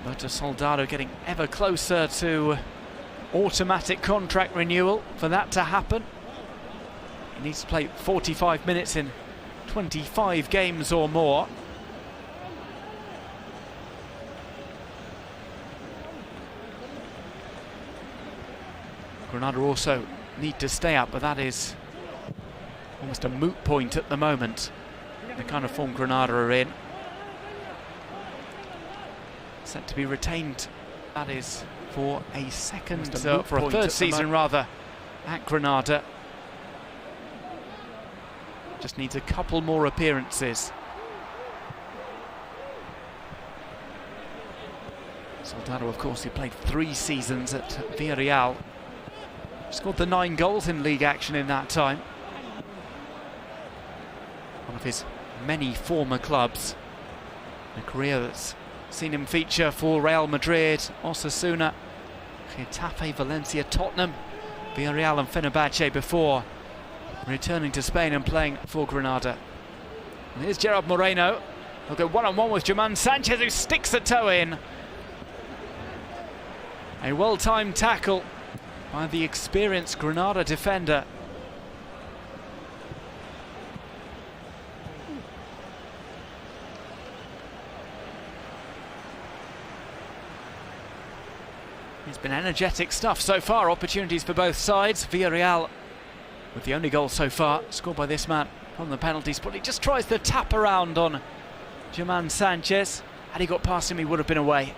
But Soldado getting ever closer to automatic contract renewal for that to happen. He needs to play 45 minutes in 25 games or more. Granada also need to stay up, but that is almost a moot point at the moment. The kind of form Granada are in. Set to be retained, that is, for a second, for a third season rather, at Granada. Just needs a couple more appearances. Soldado, of course, he played 3 seasons at Villarreal. Scored the 9 goals in league action in that time. One of his many former clubs. A career that's seen him feature for Real Madrid, Osasuna, Getafe, Valencia, Tottenham, Villarreal and Fenerbahce before returning to Spain and playing for Granada. And here's Gerard Moreno. He'll go one-on-one with German Sanchez, who sticks a toe in. A well-timed tackle by the experienced Granada defender. It's been energetic stuff so far, opportunities for both sides. Villarreal with the only goal so far, scored by this man from the penalty spot. He just tries to tap around on German Sanchez. Had he got past him, he would have been away.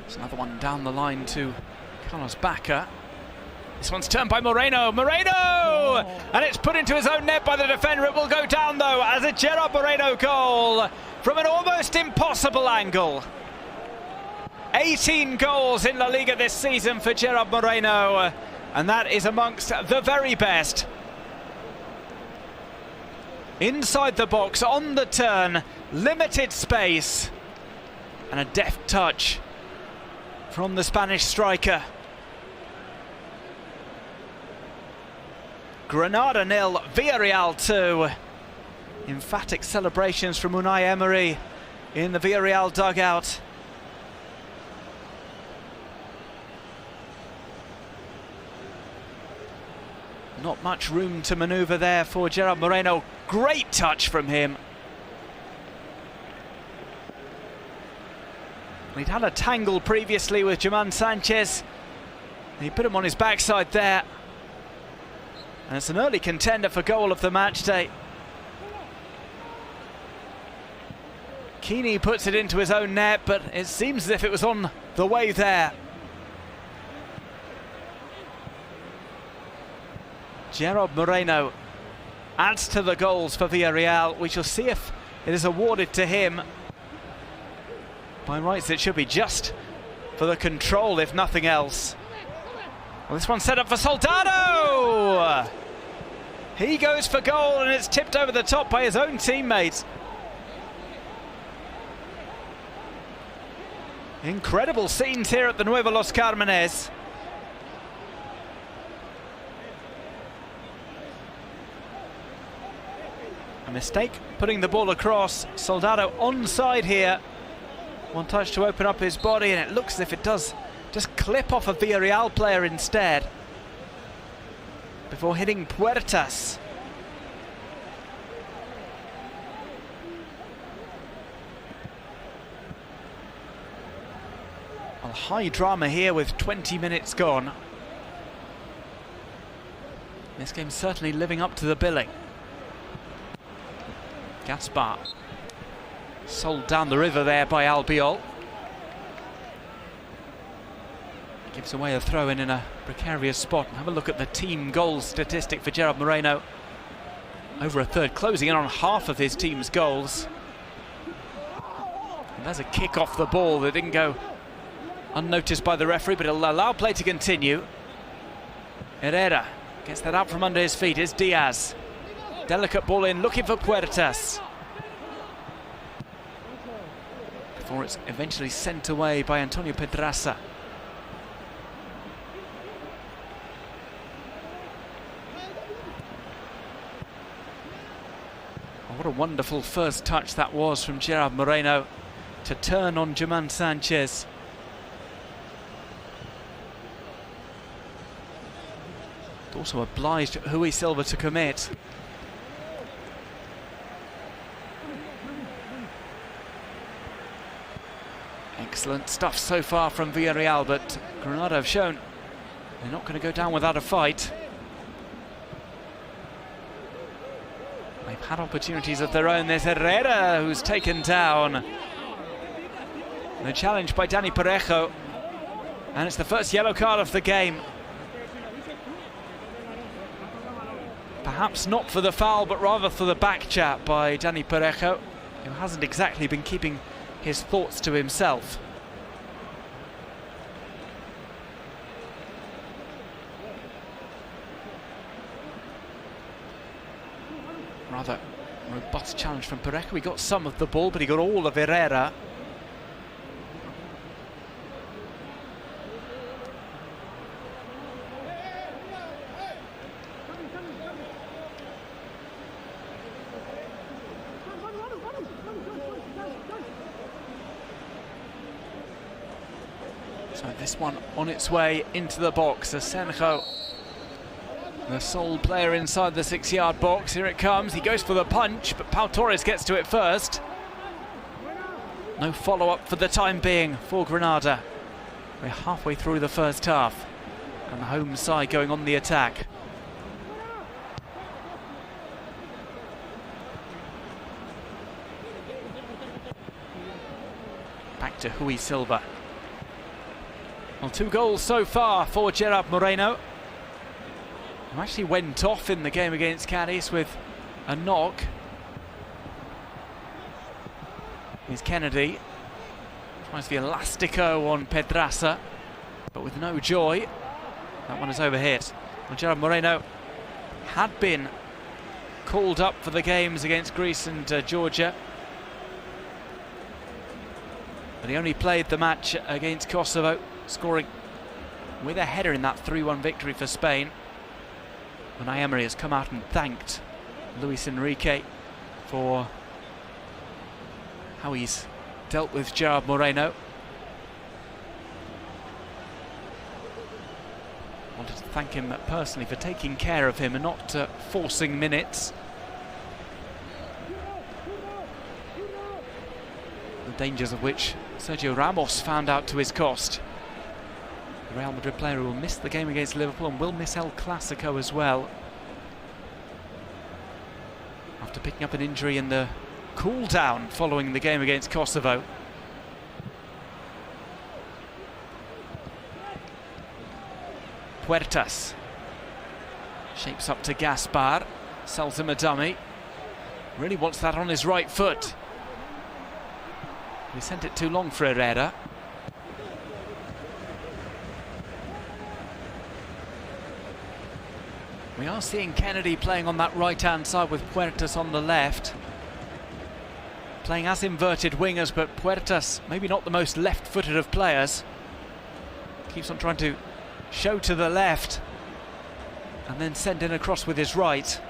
There's another one down the line to Carlos Bacca. This one's turned by Moreno. Moreno! And it's put into his own net by the defender. It will go down, though, as a Gerard Moreno goal from an almost impossible angle. 18 goals in La Liga this season for Gerard Moreno, and that is amongst the very best. Inside the box, on the turn, limited space, and a deft touch from the Spanish striker. Granada 0, Villarreal 2. Emphatic celebrations from Unai Emery in the Villarreal dugout. Not much room to manoeuvre there for Gerard Moreno. Great touch from him. He'd had a tangle previously with German Sanchez. He put him on his backside there. And it's an early contender for goal of the match day. Keeney puts it into his own net, but it seems as if it was on the way there. Gerard Moreno adds to the goals for Villarreal. We shall see if it is awarded to him. By rights, it should be just for the control, if nothing else. Well, this one's set up for Soldado! He goes for goal, and it's tipped over the top by his own teammates. Incredible scenes here at the Nuevo Los Cármenes. A mistake putting the ball across. Soldado onside here. One touch to open up his body, and it looks as if it does just clip off a Villarreal player instead before hitting Puertas. Well, high drama here with 20 minutes gone. This game's certainly living up to the billing. Gaspar sold down the river there by Albiol. Gives away a throw-in a precarious spot. Have a look at the team goals statistic for Gerard Moreno. Over a third, closing in on half of his team's goals. And there's a kick off the ball that didn't go unnoticed by the referee, but it'll allow play to continue. Herrera gets that out from under his feet. Is Diaz. Delicate ball in, looking for Puertas. Before it's eventually sent away by Antonio Pedraza. What a wonderful first touch that was from Gerard Moreno to turn on German Sanchez. Also obliged Rui Silva to commit. Excellent stuff so far from Villarreal, but Granada have shown they're not going to go down without a fight. They've had opportunities of their own. There's Herrera, who's taken down. The challenge by Dani Parejo, and it's the first yellow card of the game. Perhaps not for the foul, but rather for the back chat by Dani Parejo, who hasn't exactly been keeping his thoughts to himself. Rather robust challenge from Parejo. He got some of the ball, but he got all of Herrera. So this one on its way into the box. Asenjo, the sole player inside the 6-yard box. Here it comes. He goes for the punch, but Pau Torres gets to it first. No follow-up for the time being for Granada. We're halfway through the first half, and the home side going on the attack. Back to Rui Silva. Well, 2 goals so far for Gerard Moreno, who actually went off in the game against Cadiz with a knock. Here's Kennedy. Tries the elastico on Pedraza, but with no joy. That one is overhit. Well, Gerard Moreno had been called up for the games against Greece and Georgia, but he only played the match against Kosovo, scoring with a header in that 3-1 victory for Spain. Unai Emery has come out and thanked Luis Enrique for how he's dealt with Gerard Moreno. Wanted to thank him personally for taking care of him and not forcing minutes. The dangers of which Sergio Ramos found out to his cost. The Real Madrid player who will miss the game against Liverpool and will miss El Clasico as well, after picking up an injury in the cool-down following the game against Kosovo. Puertas shapes up to Gaspar, sells him a dummy. Really wants that on his right foot. He sent it too long for Herrera. We are seeing Kennedy playing on that right-hand side with Puertas on the left. Playing as inverted wingers, but Puertas maybe not the most left-footed of players. Keeps on trying to show to the left and then send in across with his right.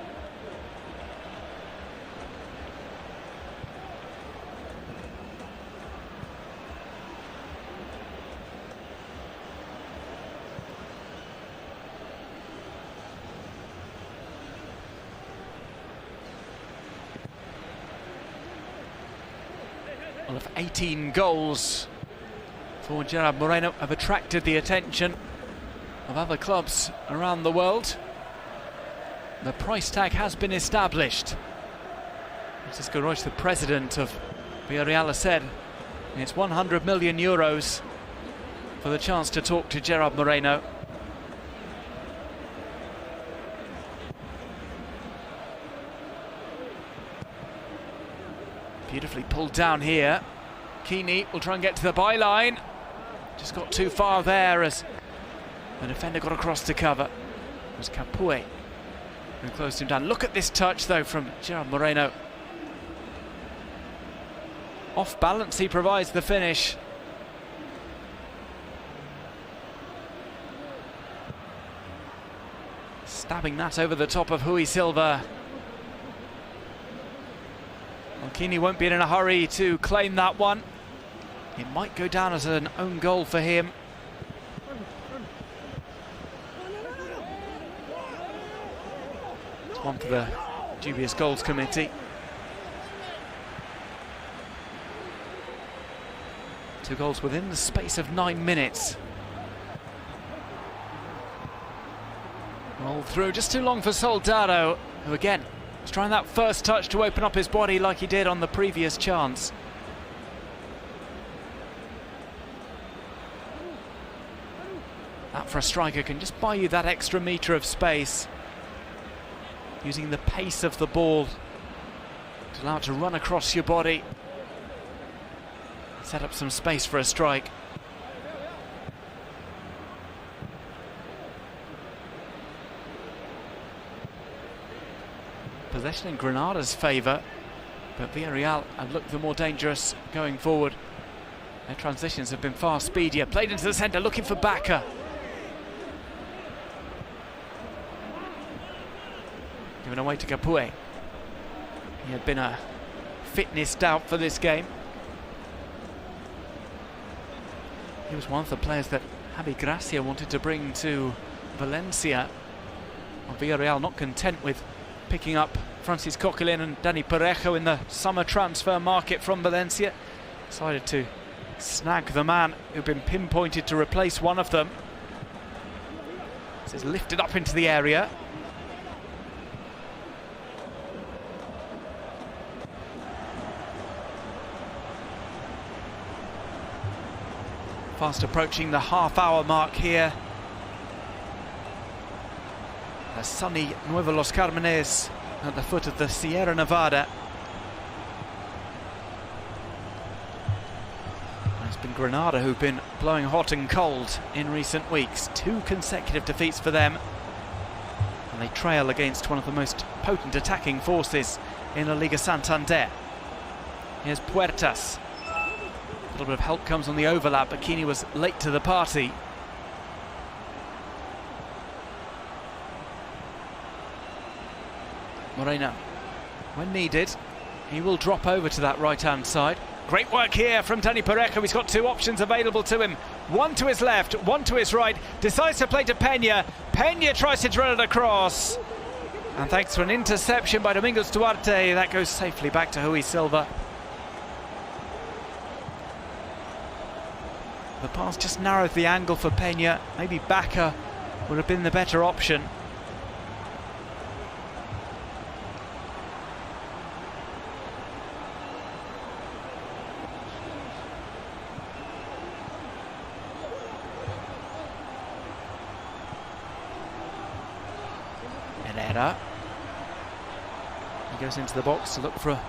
Well, of 18 goals for Gerard Moreno have attracted the attention of other clubs around the world. The price tag has been established. Francisco Roig, the president of Villarreal, has said it's 100 million euros for the chance to talk to Gerard Moreno. Beautifully pulled down here. Kini will try and get to the byline. Just got too far there as the defender got across to cover. It was Capoue who closed him down. Look at this touch though from Gerard Moreno. Off balance, he provides the finish. Stabbing that over the top of Rui Silva. Kini won't be in a hurry to claim that one. It might go down as an own goal for him. It's one for the dubious goals committee. 2 goals within the space of 9 minutes. Rolled through, just too long for Soldado, who again was trying that first touch to open up his body like he did on the previous chance. That for a striker can just buy you that extra metre of space, using the pace of the ball to allow it to run across your body, set up some space for a strike. Possession in Granada's favour, but Villarreal have looked the more dangerous going forward. Their transitions have been far speedier. Played into the centre, looking for Bacca. Given away to Capoue. He had been a fitness doubt for this game. He was one of the players that Javi Gracia wanted to bring to Valencia. Well, Villarreal not content with picking up Francis Coquelin and Dani Parejo in the summer transfer market from Valencia. Decided to snag the man who'd been pinpointed to replace one of them. This is lifted up into the area. Fast approaching the half-hour mark here. The sunny Nuevo Los Carmenes at the foot of the Sierra Nevada. It's been Granada who've been blowing hot and cold in recent weeks. 2 consecutive defeats for them. And they trail against one of the most potent attacking forces in La Liga Santander. Here's Puertas. A little bit of help comes on the overlap, but Kini was late to the party. Moreno, when needed, he will drop over to that right-hand side. Great work here from Dani Parejo. He's got 2 options available to him. One to his left, one to his right. Decides to play to Peña. Peña tries to drill it across. And thanks to an interception by Domingos Duarte, that goes safely back to Rui Silva. The pass just narrowed the angle for Peña. Maybe Bacca would have been the better option. Herrera. He goes into the box to look for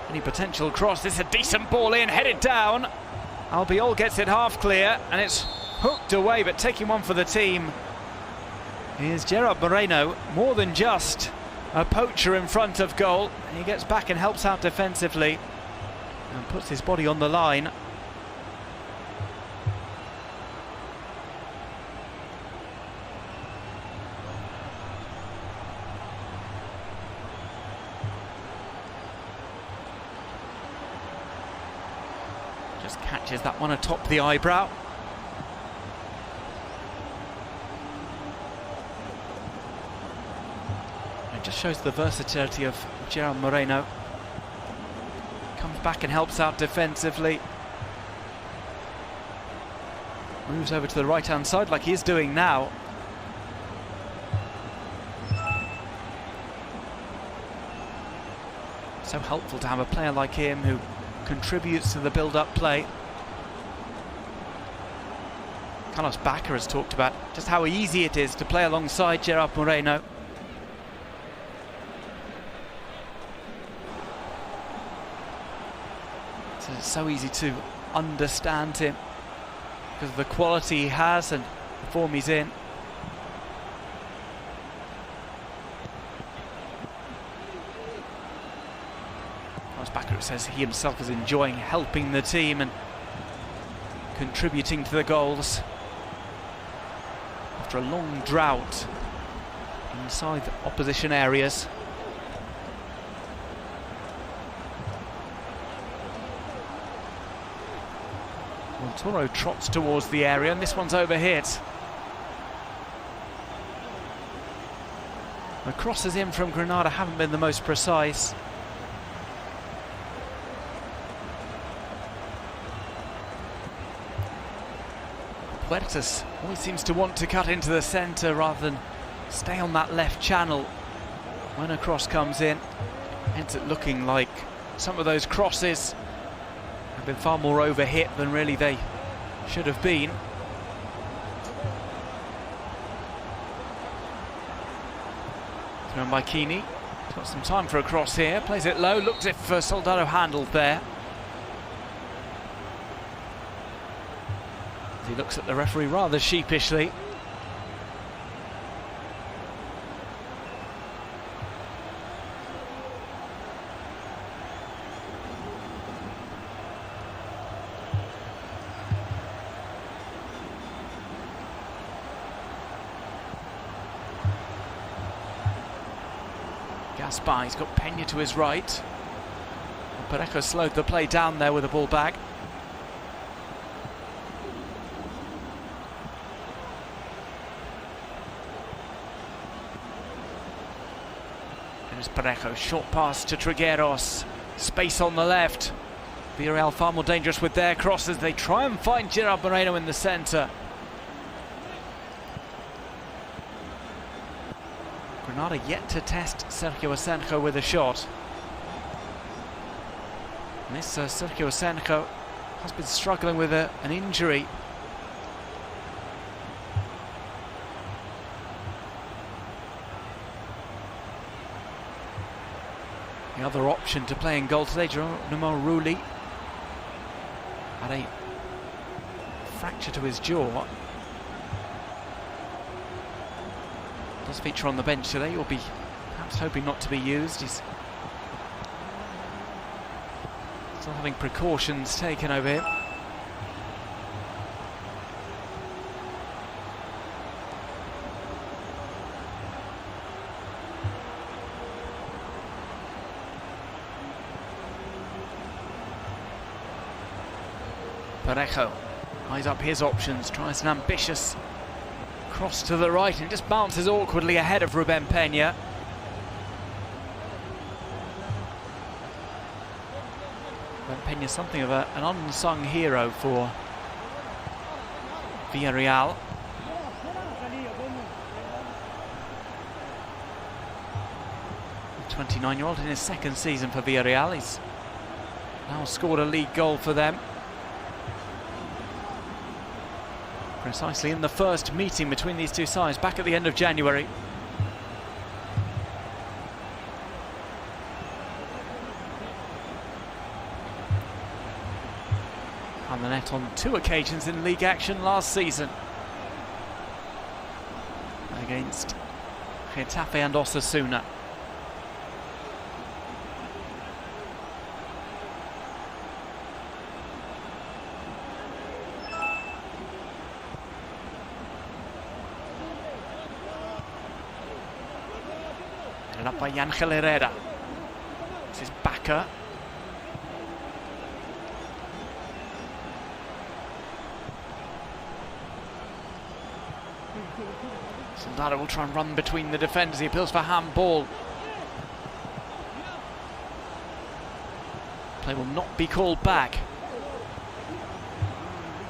any potential cross. This is a decent ball in, headed down. Albiol gets it half clear, and it's hooked away, but taking one for the team is Gerard Moreno. More than just a poacher in front of goal. He gets back and helps out defensively and puts his body on the line. Just catches that one atop the eyebrow. It just shows the versatility of Gerard Moreno. Comes back and helps out defensively. Moves over to the right-hand side like he is doing now. So helpful to have a player like him who contributes to the build-up play. Carlos Bacca has talked about just how easy it is to play alongside Gerard Moreno. So it's so easy to understand him because of the quality he has and the form he's in. Bacca says he himself is enjoying helping the team and contributing to the goals after a long drought inside the opposition areas. Montoro trots towards the area, and this one's overhit. The crosses in from Granada haven't been the most precise. Puertas always seems to want to cut into the centre rather than stay on that left channel when a cross comes in. Hence it looking like some of those crosses have been far more overhit than really they should have been. Thrown by Kini. He's got some time for a cross here. Plays it low. Looks if Soldado handled there. He looks at the referee rather sheepishly. Gaspar, he's got Peña to his right. Parejo slowed the play down there with the ball back. There's Parejo, short pass to Trigueros. Space on the left. Villarreal far more dangerous with their crosses. They try and find Gerard Moreno in the centre. Granada yet to test Sergio Asenjo with a shot. And this Sergio Asenjo has been struggling with an injury. The other option to play in goal today, Geronimo Rulli, had a fracture to his jaw. Does feature on the bench today. He'll be perhaps hoping not to be used. He's still having precautions taken over him. Parejo eyes up his options, tries an ambitious cross to the right and just bounces awkwardly ahead of Ruben Peña. Ruben Peña, something of an unsung hero for Villarreal. The 29-year-old in his second season for Villarreal. He's now scored a league goal for them. Precisely in the first meeting between these two sides back at the end of January. And the net on two occasions in league action last season against Getafe and Osasuna. Up by Ángel Herrera. This is Bakker. Soldado will try and run between the defenders. He appeals for handball. Play will not be called back.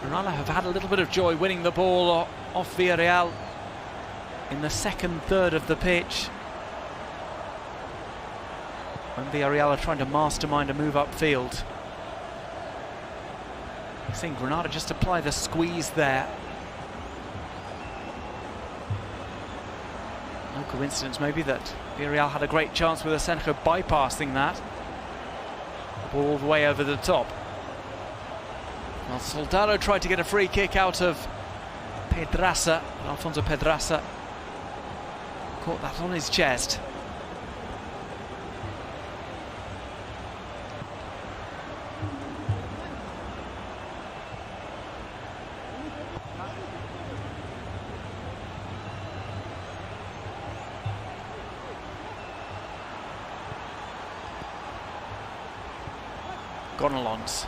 Granada have had a little bit of joy winning the ball off Villarreal in the second third of the pitch, when Villarreal are trying to mastermind a move upfield. I've seen Granada just apply the squeeze there. No coincidence maybe that Villarreal had a great chance with Asenjo bypassing that. The ball all the way over the top. Well, Soldado tried to get a free kick out of Pedraza. Alfonso Pedraza caught that on his chest. Gonalons.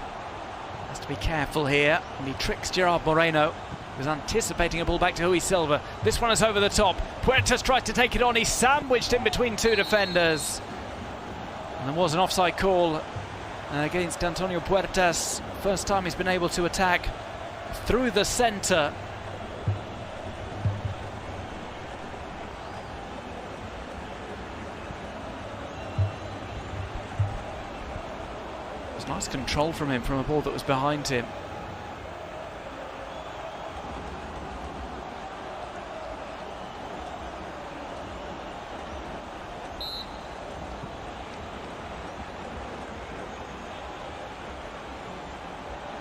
Has to be careful here, and he tricks Gerard Moreno. He was anticipating a ball back to Rui Silva. This one is over the top. Puertas tries to take it on. He's sandwiched in between two defenders. And there was an offside call against Antonio Puertas. First time he's been able to attack through the centre. It was nice control from him from a ball that was behind him.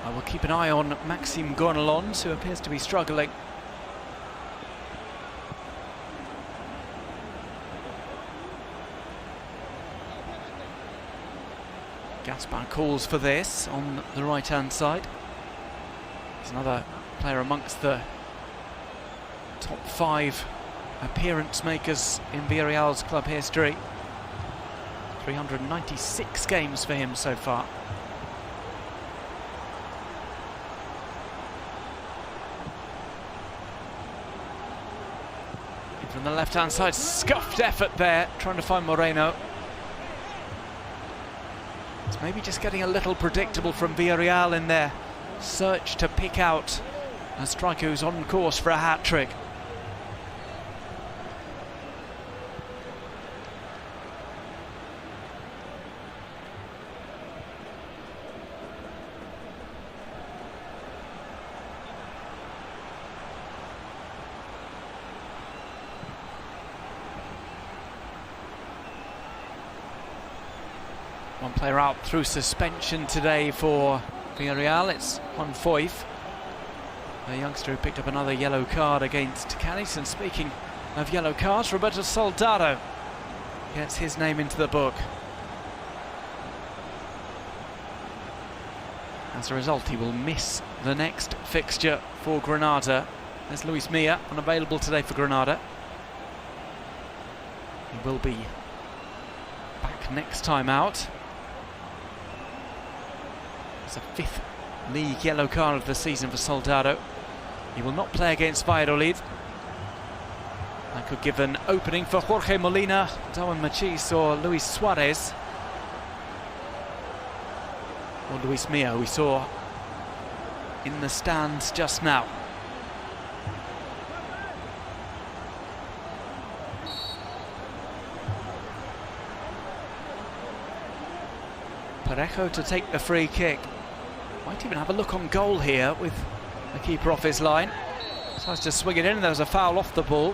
I will keep an eye on Maxime Gonalons, who appears to be struggling. Gaspar calls for this on the right-hand side. There's another player amongst the top 5 appearance makers in Villarreal's club history. 396 games for him so far. From the left-hand side, scuffed effort there, trying to find Moreno. It's maybe just getting a little predictable from Villarreal in their search to pick out a striker who's on course for a hat-trick. One player out through suspension today for Villarreal. It's Juan Foyth, a youngster who picked up another yellow card against Cadiz. And speaking of yellow cards, Roberto Soldado gets his name into the book. As a result, he will miss the next fixture for Granada. There's Luis Milla, unavailable today for Granada. He will be back next time out. It's a 5th league yellow card of the season for Soldado. He will not play against Valladolid. That could give an opening for Jorge Molina, Darwin Machis or Luis Suarez. Or Luis Milla, who we saw in the stands just now. Parejo to take the free kick. Might even have a look on goal here with the keeper off his line. Tries to swing it in, and there was a foul off the ball.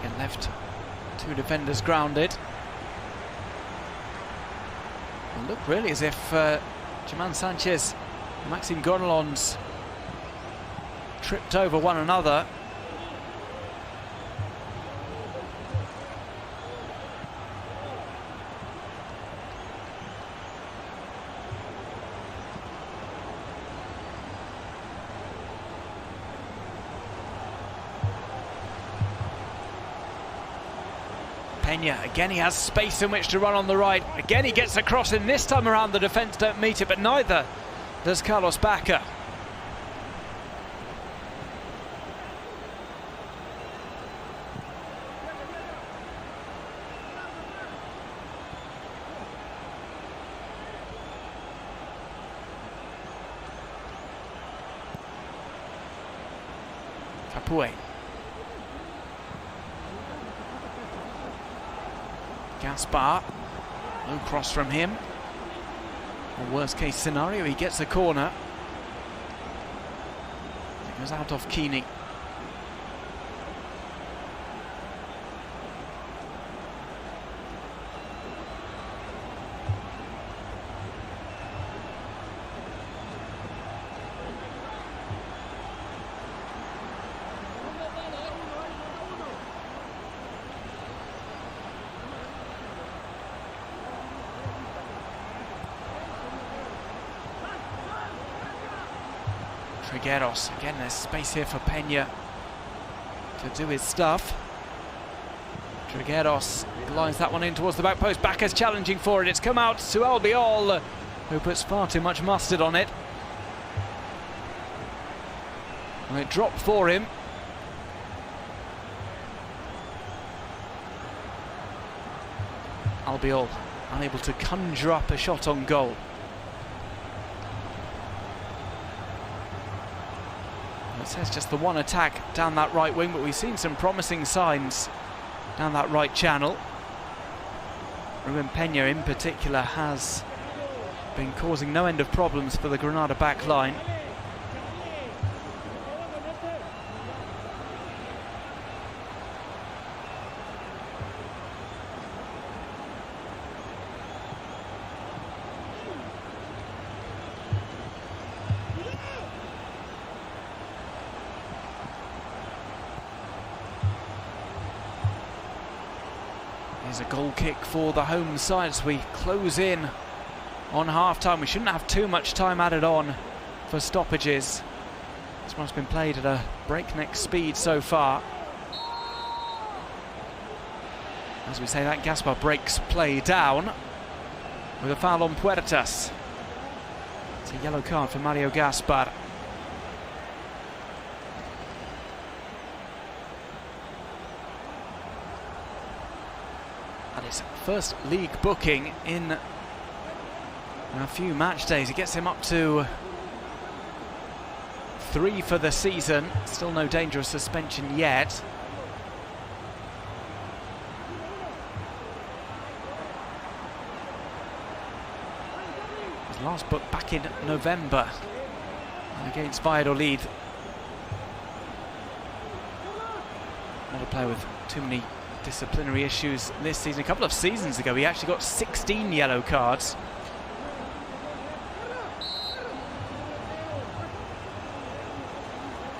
And left 2 defenders grounded. It looked really as if German Sanchez and Maxime Gonalons tripped over one another. Peña, again he has space in which to run on the right. Again he gets across, and this time around the defence don't meet it, but neither does Carlos Bacca. Capoue. Gaspar, no cross from him. Or worst case scenario, he gets a corner. It goes out off Keeney. Trigueros, again there's space here for Peña to do his stuff. Trigueros lines that one in towards the back post. Bacca's challenging for it. It's come out to Albiol, who puts far too much mustard on it. And it dropped for him. Albiol unable to conjure up a shot on goal. It says just the one attack down that right wing, but we've seen some promising signs down that right channel. Ruben Peña in particular has been causing no end of problems for the Granada back line. Here's a goal kick for the home side as we close in on half-time. We shouldn't have too much time added on for stoppages. This one's been played at a breakneck speed so far. As we say that, Gaspar breaks play down with a foul on Puertas. It's a yellow card for Mario Gaspar. And his first league booking in a few match days. It gets him up to 3 for the season. Still no danger of suspension yet. His last book back in November against Valladolid. Not a player with too many disciplinary issues this season. A couple of seasons ago he actually got 16 yellow cards.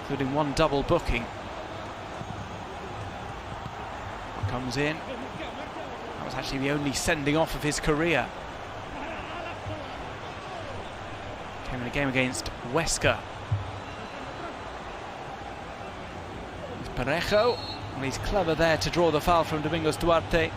Including one double booking. Comes in. That was actually the only sending off of his career. Came in a game against Huesca. It's Parejo. And he's clever there to draw the foul from Domingos Duarte.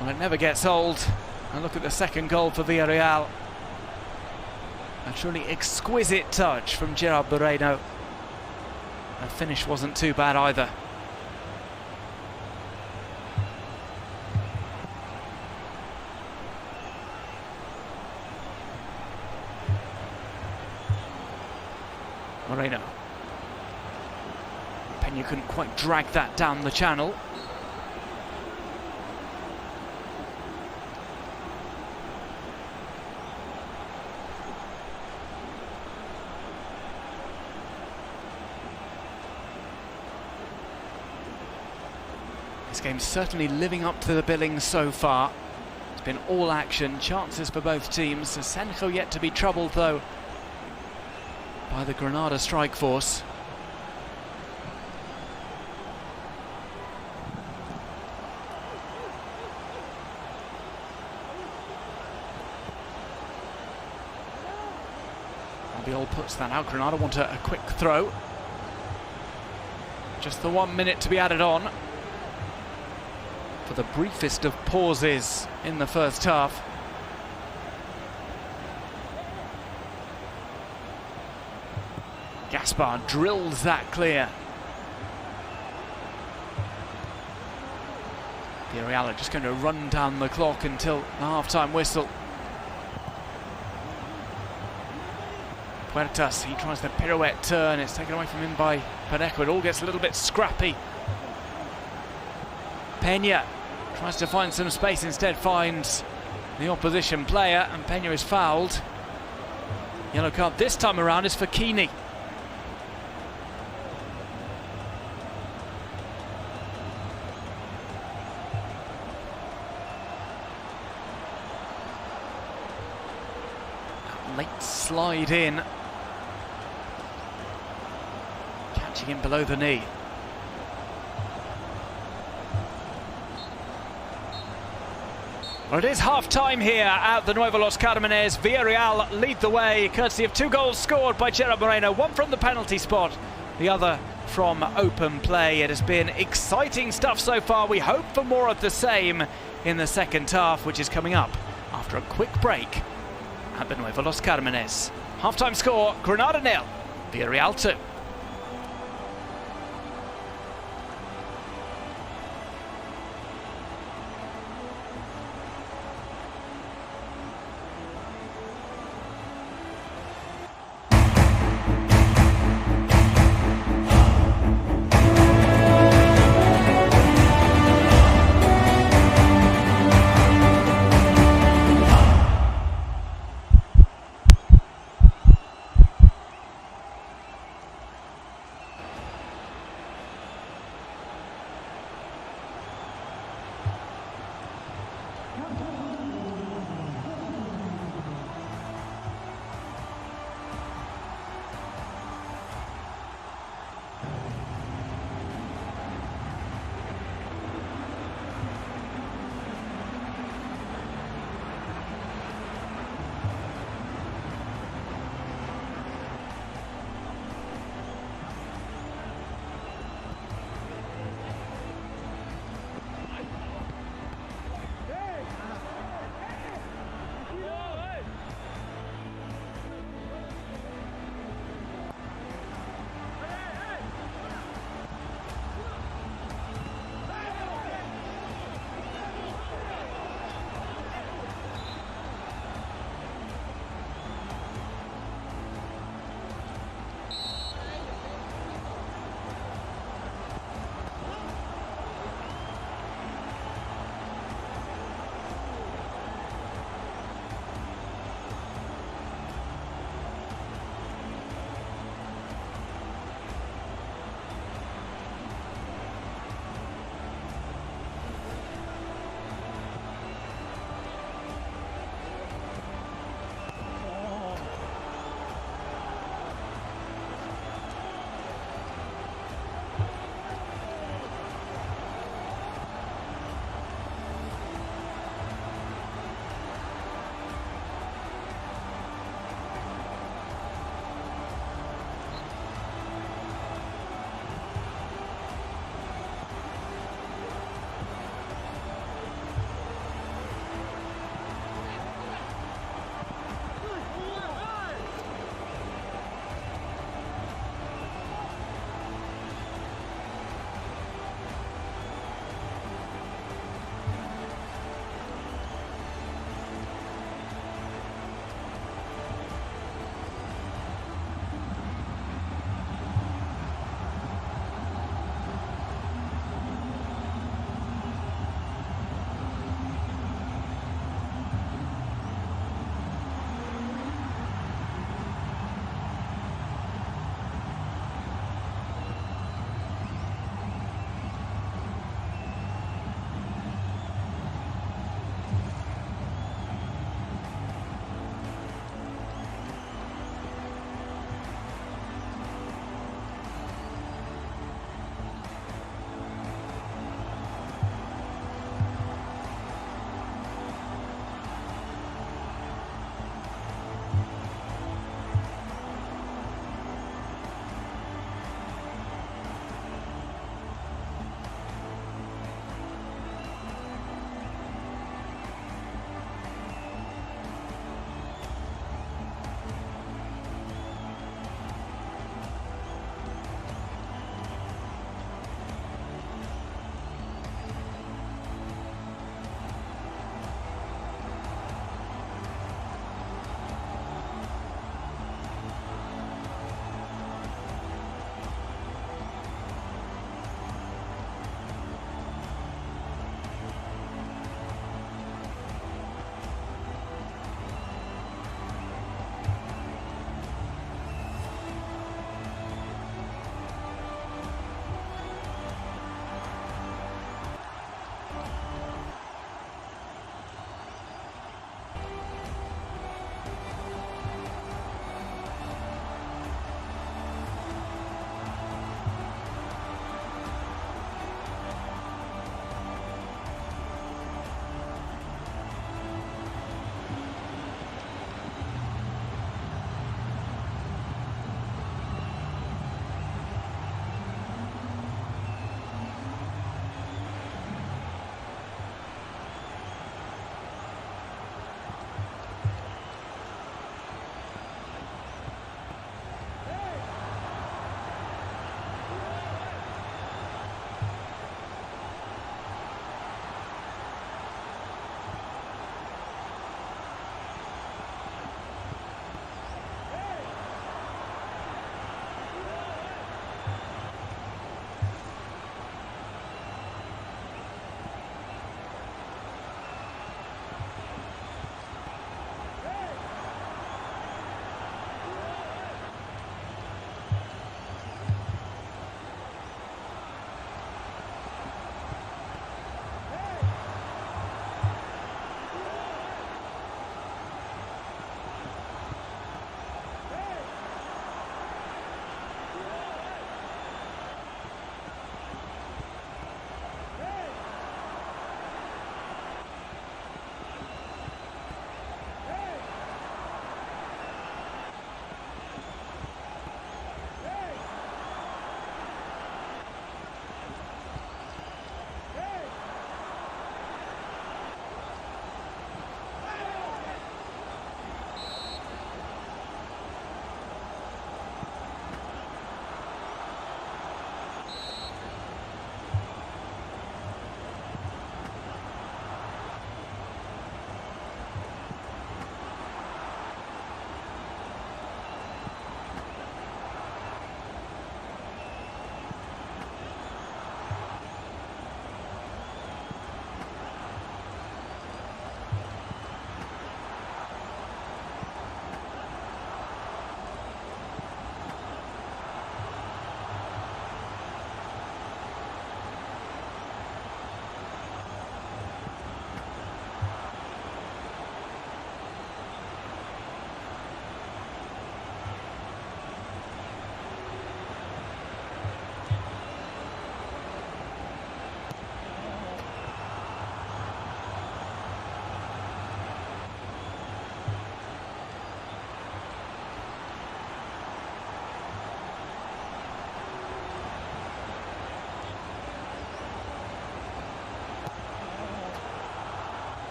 Well, it never gets old. And look at the second goal for Villarreal. A truly exquisite touch from Gerard Moreno. The finish wasn't too bad either. Moreno. Peña couldn't quite drag that down the channel. This game's certainly living up to the billing so far. It's been all action, chances for both teams. Senjo yet to be troubled though by the Granada strike force. Albiol puts that out. Granada want a quick throw. Just the 1 minute to be added on for the briefest of pauses in the first half. Gaspar drills that clear. Villarreal are just going to run down the clock until the half-time whistle. Puertas, he tries the pirouette turn. It's taken away from him by Parejo. It all gets a little bit scrappy. Peña tries to find some space, instead finds the opposition player, and Peña is fouled. Yellow card this time around is for Keeney. Late slide in. touching him below the knee. Well, it is half-time here at the Nuevo Los Cármenes. Villarreal lead the way, courtesy of 2 goals scored by Gerard Moreno, one from the penalty spot, the other from open play. It has been exciting stuff so far. We hope for more of the same in the second half, which is coming up after a quick break at the Nuevo Los Cármenes. Half-time score, Granada 0, Villarreal 2.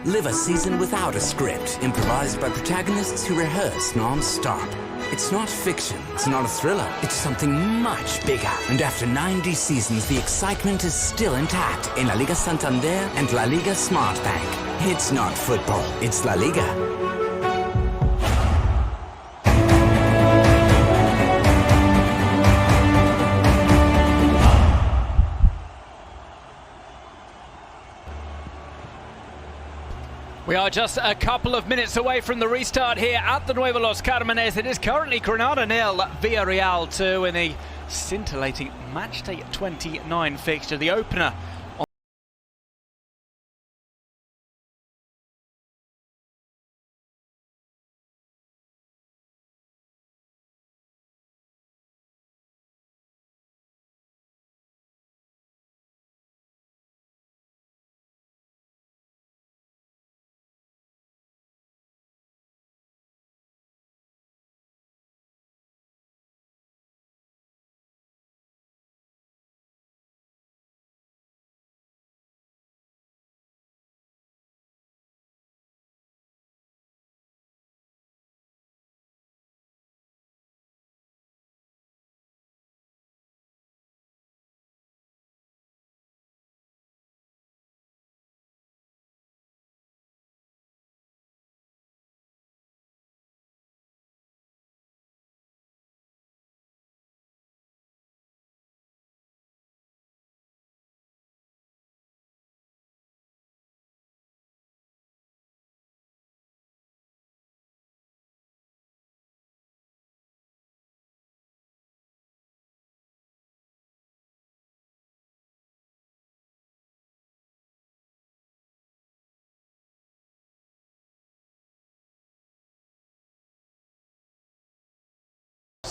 Live a season without a script, improvised by protagonists who rehearse non-stop. It's not fiction, it's not a thriller, it's something much bigger. And after 90 seasons, the excitement is still intact in La Liga Santander and La Liga Smartbank. It's not football, it's La Liga. We are just a couple of minutes away from the restart here at the Nuevo Los Cármenes. It is currently Granada 0, Villarreal 2 in the scintillating matchday 29 fixture, the opener.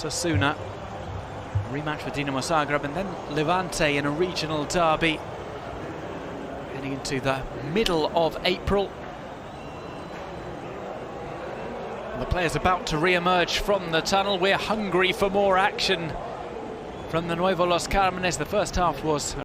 Osasuna, rematch with Dinamo Zagreb, and then Levante in a regional derby heading into the middle of April. The players about to re-emerge from the tunnel. We're hungry for more action from the Nuevo Los Cármenes. The first half was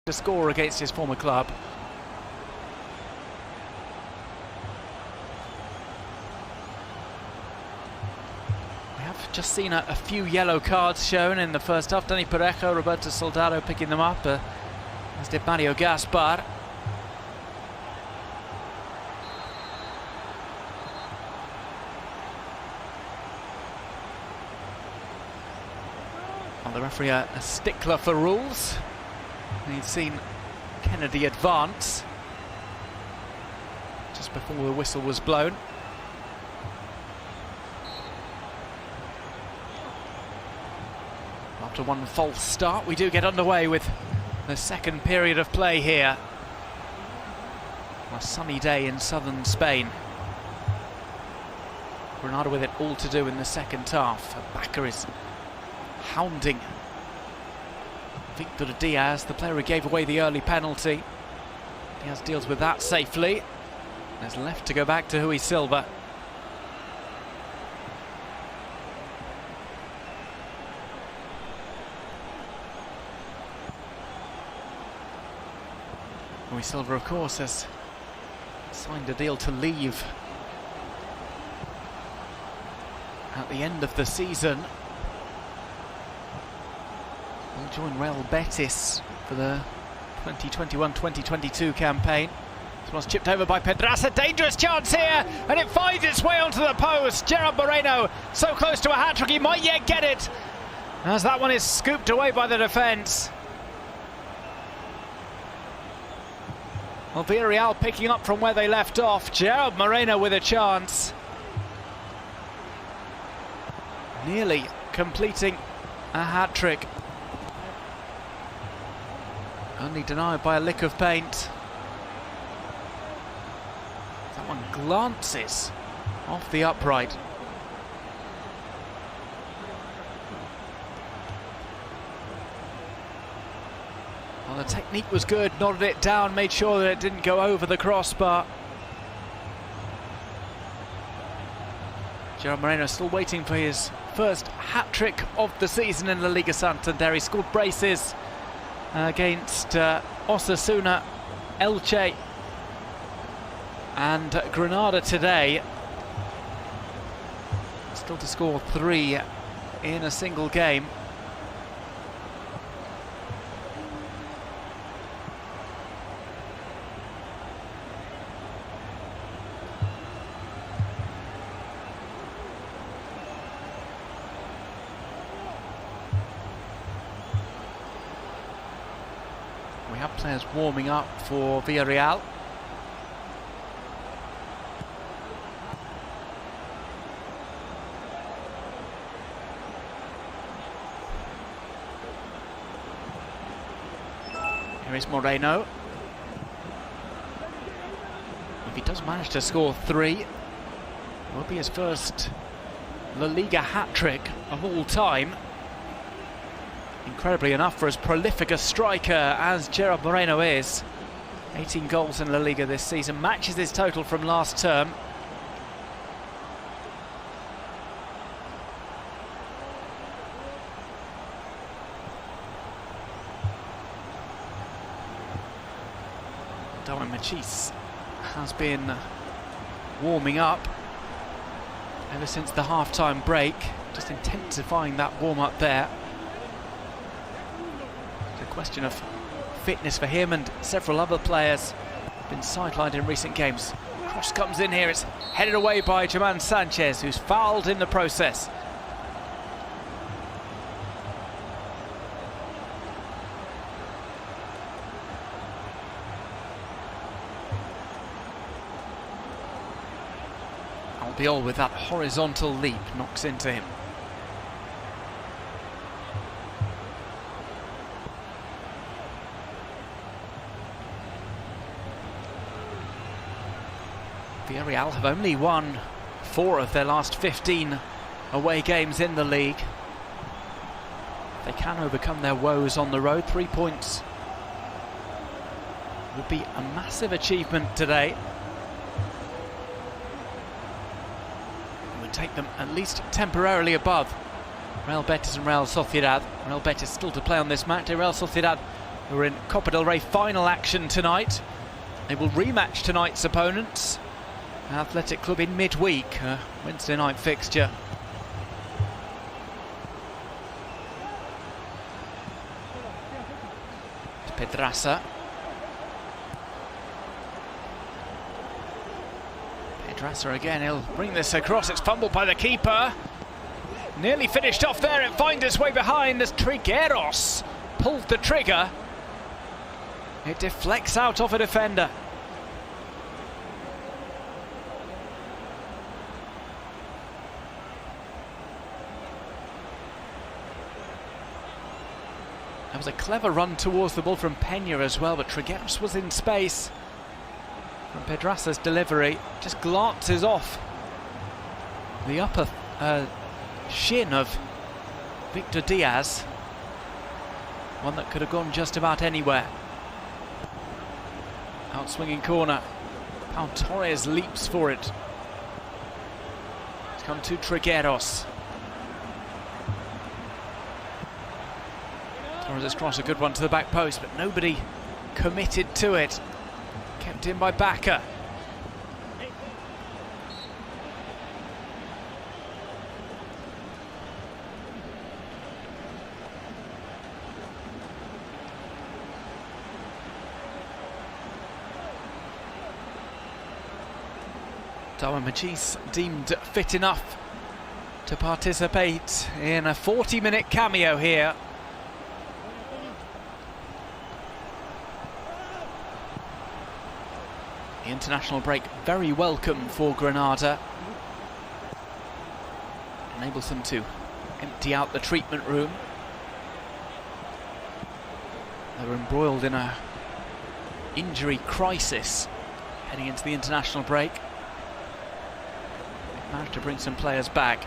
to score against his former club. We have just seen a few yellow cards shown in the first half. Dani Parejo, Roberto Soldado picking them up, as did Mario Gaspar. Well, the referee a stickler for rules. He'd seen Kennedy advance just before the whistle was blown. After one false start, we do get underway with the second period of play here. A sunny day in southern Spain. Granada with it all to do in the second half. Bakker is hounding Victor Diaz, the player who gave away the early penalty. Diaz deals with that safely. There's left to go back to Rui Silva. Rui Silva, of course, has signed a deal to leave at the end of the season. He'll join Real Betis for the 2021-2022 campaign. This one's chipped over by Pedraza. Dangerous chance here, and it finds its way onto the post. Gerard Moreno so close to a hat-trick, he might yet get it, as that one is scooped away by the defence. Well, Villarreal picking up from where they left off. Gerard Moreno with a chance. Nearly completing a hat-trick. Only denied by a lick of paint. That one glances off the upright. Well, the technique was good, nodded it down, made sure that it didn't go over the crossbar. Gerard Moreno still waiting for his first hat-trick of the season in the Liga Santander. He scored braces against Osasuna, Elche and Granada today. Still to score 3 in a single game. We have players warming up for Villarreal. Here is Moreno. If he does manage to score 3, it will be his first La Liga hat-trick of all time. Incredibly enough, for as prolific a striker as Gerard Moreno is. 18 goals in La Liga this season, matches his total from last term. Darwin Machis has been warming up ever since the half-time break, just intensifying that warm-up there. Question of fitness for him and several other players been sidelined in recent games. Cross comes in here, it's headed away by German Sanchez, who's fouled in the process. Albiol with that horizontal leap knocks into him. Villarreal have only won 4 of their last 15 away games in the league. They can overcome their woes on the road. 3 points would be a massive achievement today. It would take them at least temporarily above Real Betis and Real Sociedad. Real Betis still to play on this match. Real Sociedad, who are in Copa del Rey final action tonight. They will rematch tonight's opponents, Athletic Club, in midweek, Wednesday night fixture. Pedraza. Pedraza again, he'll bring this across, it's fumbled by the keeper. Nearly finished off there, it finds its way behind as Trigueros pulled the trigger. It deflects out off a defender. That was a clever run towards the ball from Peña as well, but Trigueros was in space. And Pedraza's delivery just glances off the upper shin of Victor Diaz. One that could have gone just about anywhere. Out-swinging corner. Pau Torres leaps for it. It's come to Trigueros. Torres' cross, a good one to the back post, but nobody committed to it. Kept in by Baca. Darwin Machis deemed fit enough to participate in a 40-minute cameo here. The international break very welcome for Granada. Enables them to empty out the treatment room. They were embroiled in a injury crisis heading into the international break. They've managed to bring some players back.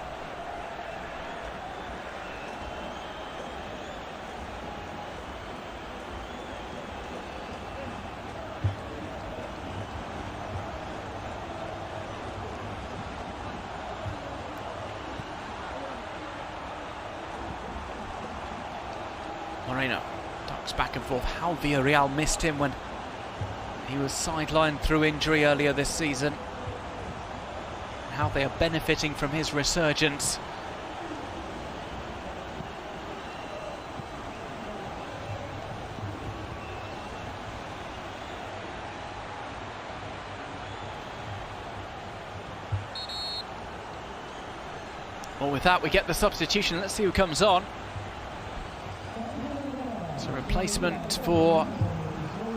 Moreno ducks back and forth. How Villarreal missed him when he was sidelined through injury earlier this season. How they are benefiting from his resurgence. Well, with that we get the substitution. Let's see who comes on. It's a replacement for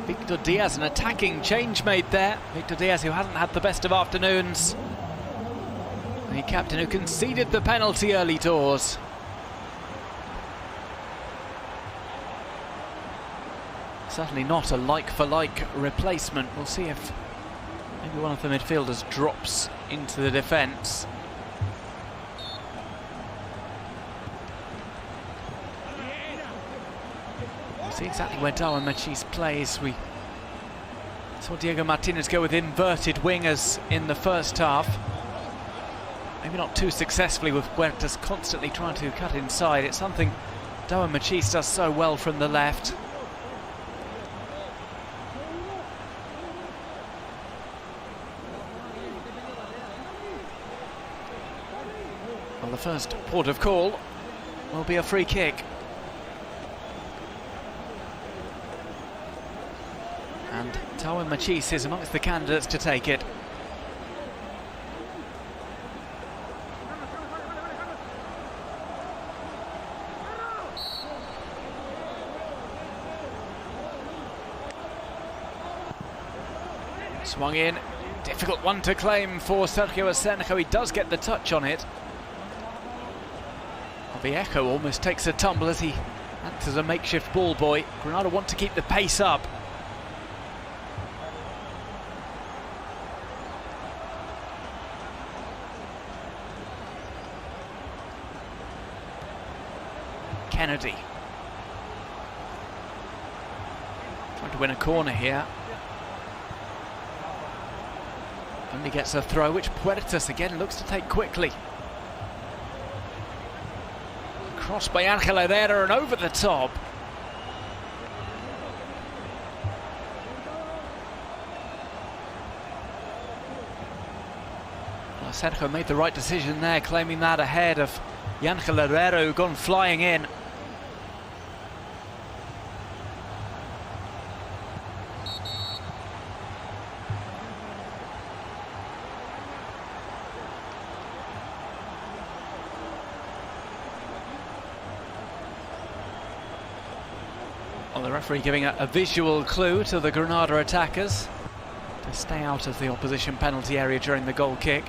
Victor Diaz, an attacking change made there. Victor Diaz, who hasn't had the best of afternoons. The captain who conceded the penalty early doors. Certainly not a like-for-like replacement. We'll see if maybe one of the midfielders drops into the defence. See exactly where Darwin Machis plays. We saw Diego Martinez go with inverted wingers in the first half. Maybe not too successfully, with Huertas constantly trying to cut inside. It's something Darwin Machis does so well from the left. Well, the first port of call will be a free kick. And Darwin Machis is amongst the candidates to take it. Swung in, difficult one to claim for Sergio Asenjo. He does get the touch on it. Viejo almost takes a tumble as he acts as a makeshift ball boy. Granada want to keep the pace up. Kennedy trying to win a corner here. Only gets a throw, which Huertas again looks to take quickly. Crossed by Angel Herrera and over the top. Well, Sergio made the right decision there, claiming that ahead of Angel Herrera, who gone flying in. Well, the referee giving a visual clue to the Granada attackers to stay out of the opposition penalty area during the goal kick.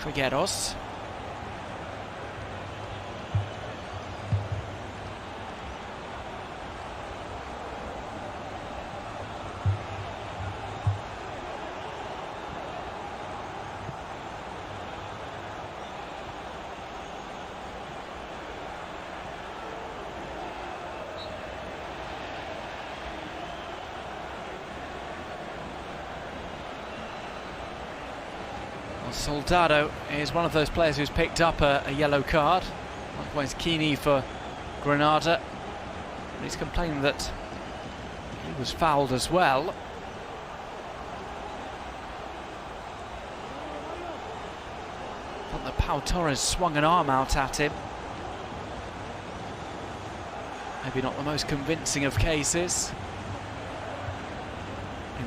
Trigueros. Soldado is one of those players who's picked up a yellow card. Likewise Kini for Granada. And he's complaining that he was fouled as well. Thought that Pau Torres swung an arm out at him. Maybe not the most convincing of cases.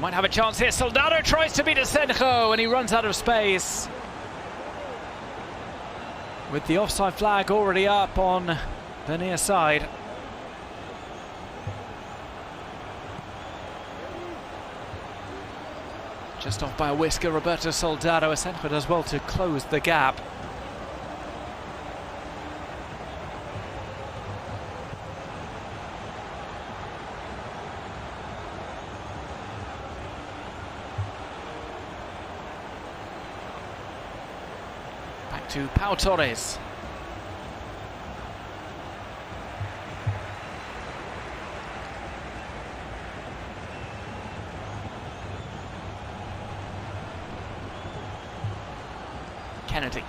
Might have a chance here. Soldado tries to beat Asenjo and he runs out of space. With the offside flag already up on the near side. Just off by a whisker, Roberto Soldado. Asenjo does well to close the gap. Back to Pau Torres. Kennedy.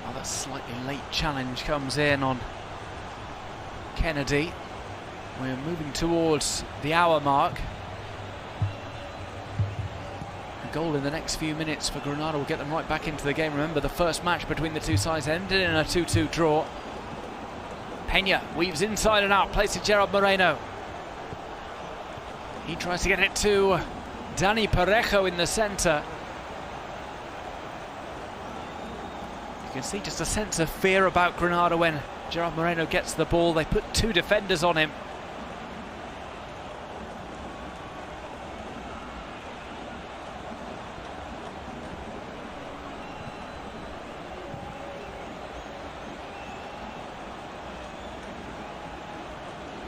Another slightly late challenge comes in on Kennedy. We're moving towards the hour mark. Goal in the next few minutes for Granada will get them right back into the game. Remember, the first match between the two sides ended in a 2-2 draw. Peña weaves inside and out, plays to Gerard Moreno. He tries to get it to Dani Parejo in the centre. You can see just a sense of fear about Granada when Gerard Moreno gets the ball. They put two defenders on him.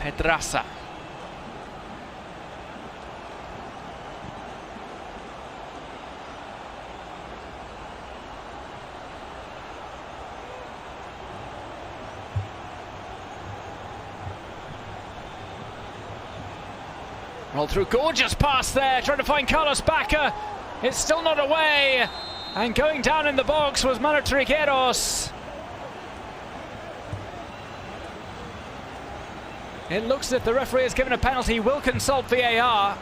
Pedraza. Roll through, gorgeous pass there, trying to find Carlos Bacca. It's still not away, and going down in the box was Manu Trigueros. It looks as if the referee has given a penalty. He will consult VAR.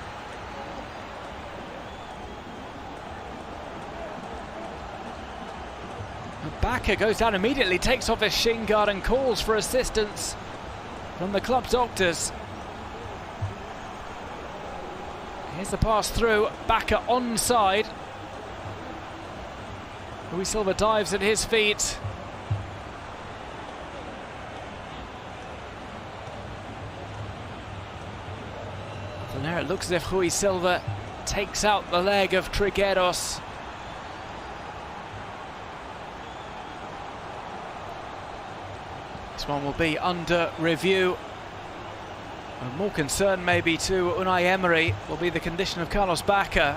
Bacca goes down immediately, takes off his shin guard and calls for assistance from the club doctors. Here's the pass through, Bacca onside. Rui Silva dives at his feet. And there it looks as if Rui Silva takes out the leg of Trigueros. This one will be under review. Of more concern maybe to Unai Emery will be the condition of Carlos Bacca.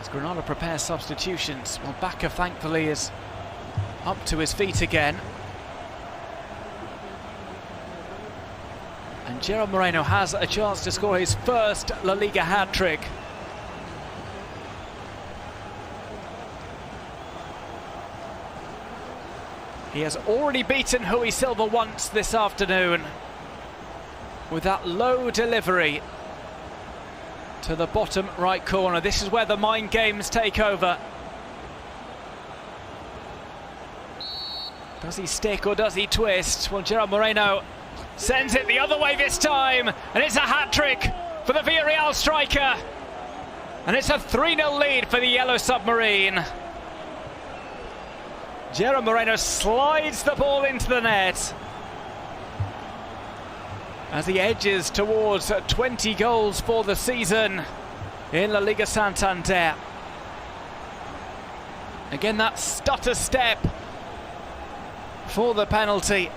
As Granada prepares substitutions, well, Bacca thankfully is up to his feet again. And Gerard Moreno has a chance to score his first La Liga hat-trick. He has already beaten Rui Silva once this afternoon with that low delivery to the bottom right corner. This is where the mind games take over. Does he stick or does he twist? Well, Gerard Moreno sends it the other way this time, and it's a hat-trick for the Villarreal striker. And it's a 3-0 lead for the Yellow Submarine. Gerard Moreno slides the ball into the net as he edges towards 20 goals for the season in La Liga Santander. Again, that stutter step for the penalty.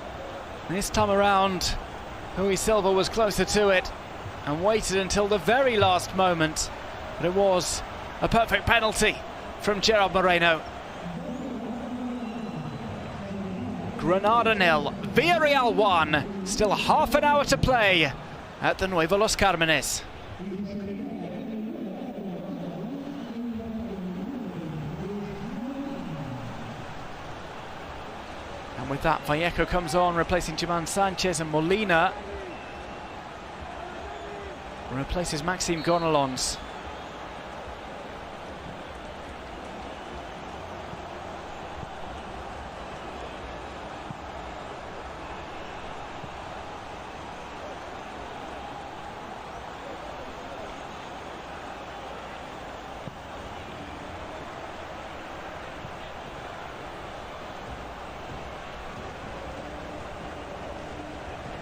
This time around, Rui Silva was closer to it and waited until the very last moment. But it was a perfect penalty from Gerard Moreno. Granada 0, Villarreal 1. Still half an hour to play at the Nuevo Los Cármenes. And with that, Vallejo comes on, replacing German Sanchez, and Molina replaces Maxime Gonalons.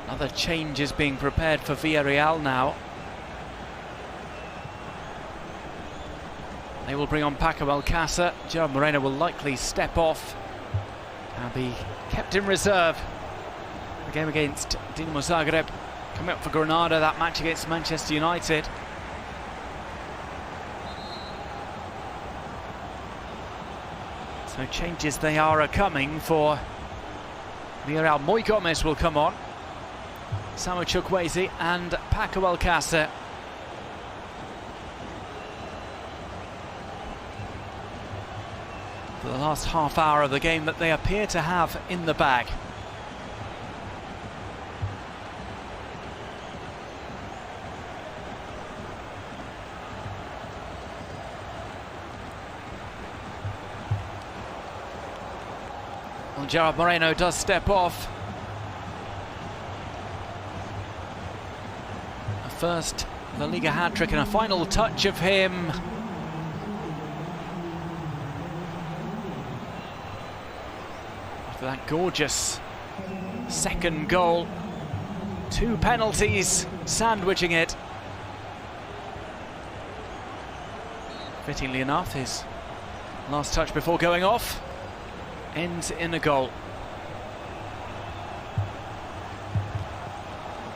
Other changes being prepared for Villarreal now. They will bring on Paco Alcácer. Gerard Moreno will likely step off and be kept in reserve. The game against Dinamo Zagreb coming up for Granada, that match against Manchester United. So changes they are coming for Villarreal. Moy Gomez will come on. Samu Chukwueze and Paco Alcácer. For the last half hour of the game that they appear to have in the bag. Well, Gerard Moreno does step off. First La Liga hat-trick and a final touch of him. After that gorgeous second goal, 2 penalties sandwiching it. Fittingly enough, his last touch before going off ends in a goal.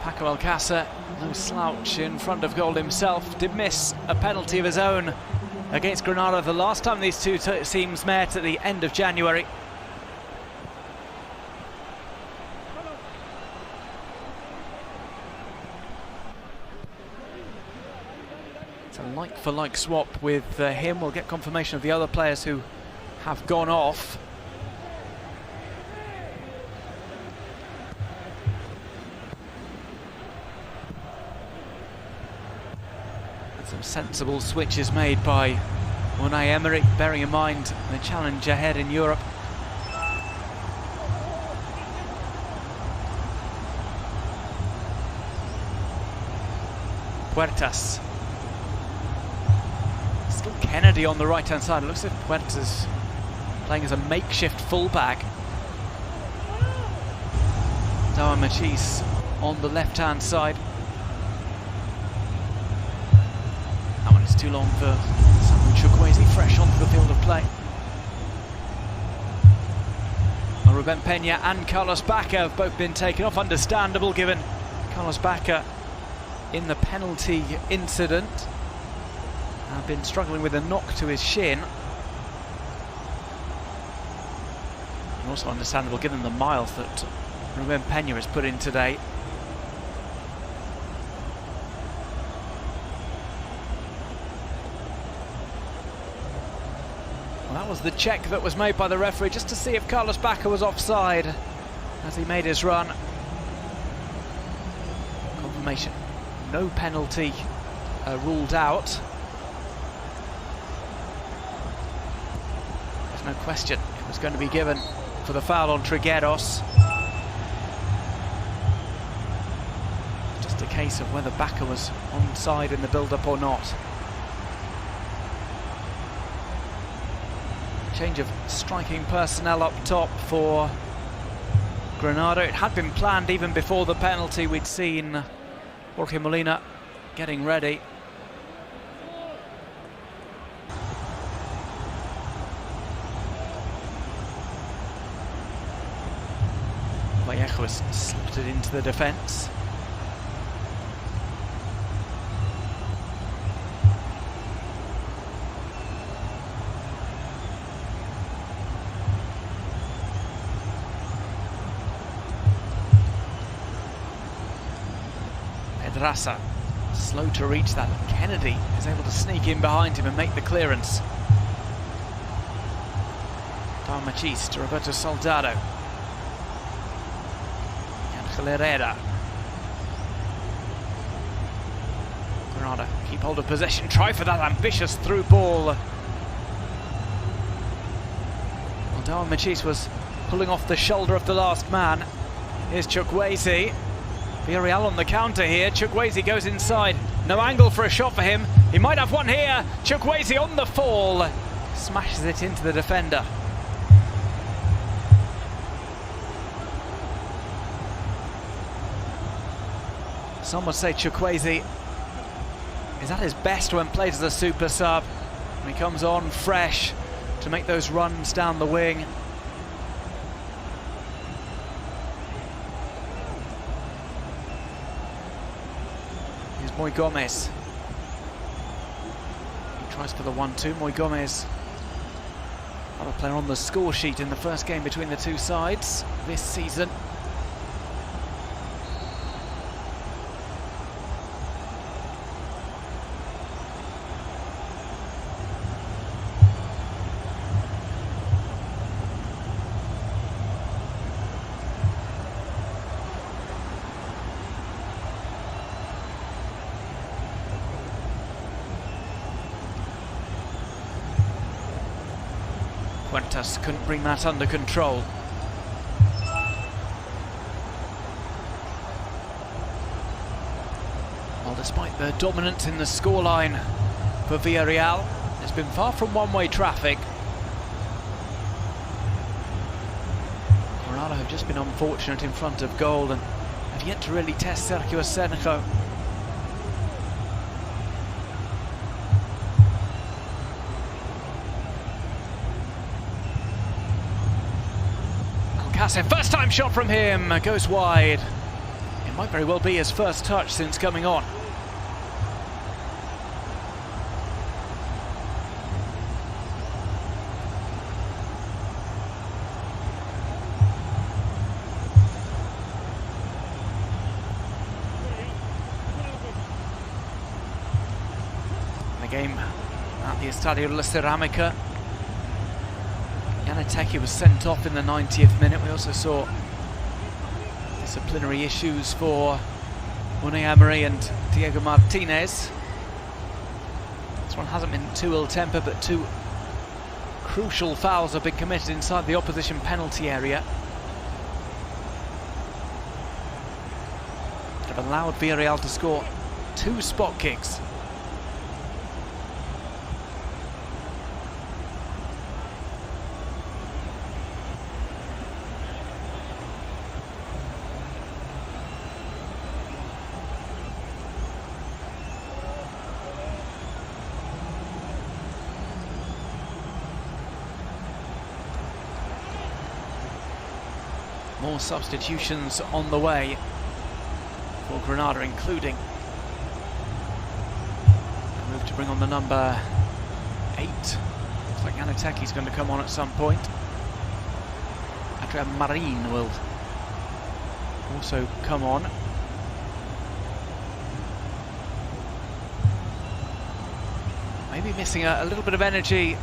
Paco Alcácer, no slouch in front of goal himself, did miss a penalty of his own against Granada the last time these two teams met at the end of January. It's a like-for-like swap with him. We'll get confirmation of the other players who have gone off. Some sensible switches made by Unai Emery, bearing in mind the challenge ahead in Europe. Puertas. Still Kennedy on the right-hand side. It looks as if Puertas is playing as a makeshift fullback. Dawa Machis on the left-hand side. It's too long for Samu Chukwueze, fresh onto the field of play. Well, Ruben Peña and Carlos Bacca have both been taken off. Understandable, given Carlos Bacca in the penalty incident have been struggling with a knock to his shin. And also understandable given the miles that Ruben Peña has put in today. That was the check that was made by the referee just to see if Carlos Bacca was offside as he made his run. Confirmation, no penalty ruled out. There's no question it was going to be given for the foul on Trigueros. Just a case of whether Bacca was onside in the build-up or not. Change of striking personnel up top for Granada. It had been planned even before the penalty. We'd seen Jorge Molina getting ready. Vallejo has slotted into the defence. Pedraza, slow to reach that. Kennedy is able to sneak in behind him and make the clearance. Machis to Roberto Soldado. Angel Herrera. Granada keep hold of possession, try for that ambitious through ball. Well, Darwin Machis was pulling off the shoulder of the last man. Here's Chukwueze. Villarreal on the counter here. Chukwueze goes inside. No angle for a shot for him. He might have one here. Chukwueze on the fall. Smashes it into the defender. Some would say Chukwueze is at his best when played as a super sub. When he comes on fresh to make those runs down the wing. Here's Moy Gomez. He tries for the 1-2. Moy Gomez, another player on the score sheet in the first game between the two sides this season. Fuentes couldn't bring that under control. Well, despite the dominance in the scoreline for Villarreal, it's been far from one-way traffic. Granada have just been unfortunate in front of goal and have yet to really test Sergio Asenjo. First time shot from him goes wide. It might very well be his first touch since coming on. The game at the Estadio La Ceramica. Yanateki was sent off in the 90th minute. We also saw disciplinary issues for Unai Emery and Diego Martinez. This one hasn't been too ill-tempered, but two crucial fouls have been committed inside the opposition penalty area that have allowed Villarreal to score 2 spot kicks. More substitutions on the way for Granada, including a move to bring on the number 8. Looks like Yanateki's going to come on at some point. Adrian Marin will also come on. Maybe missing a little bit of energy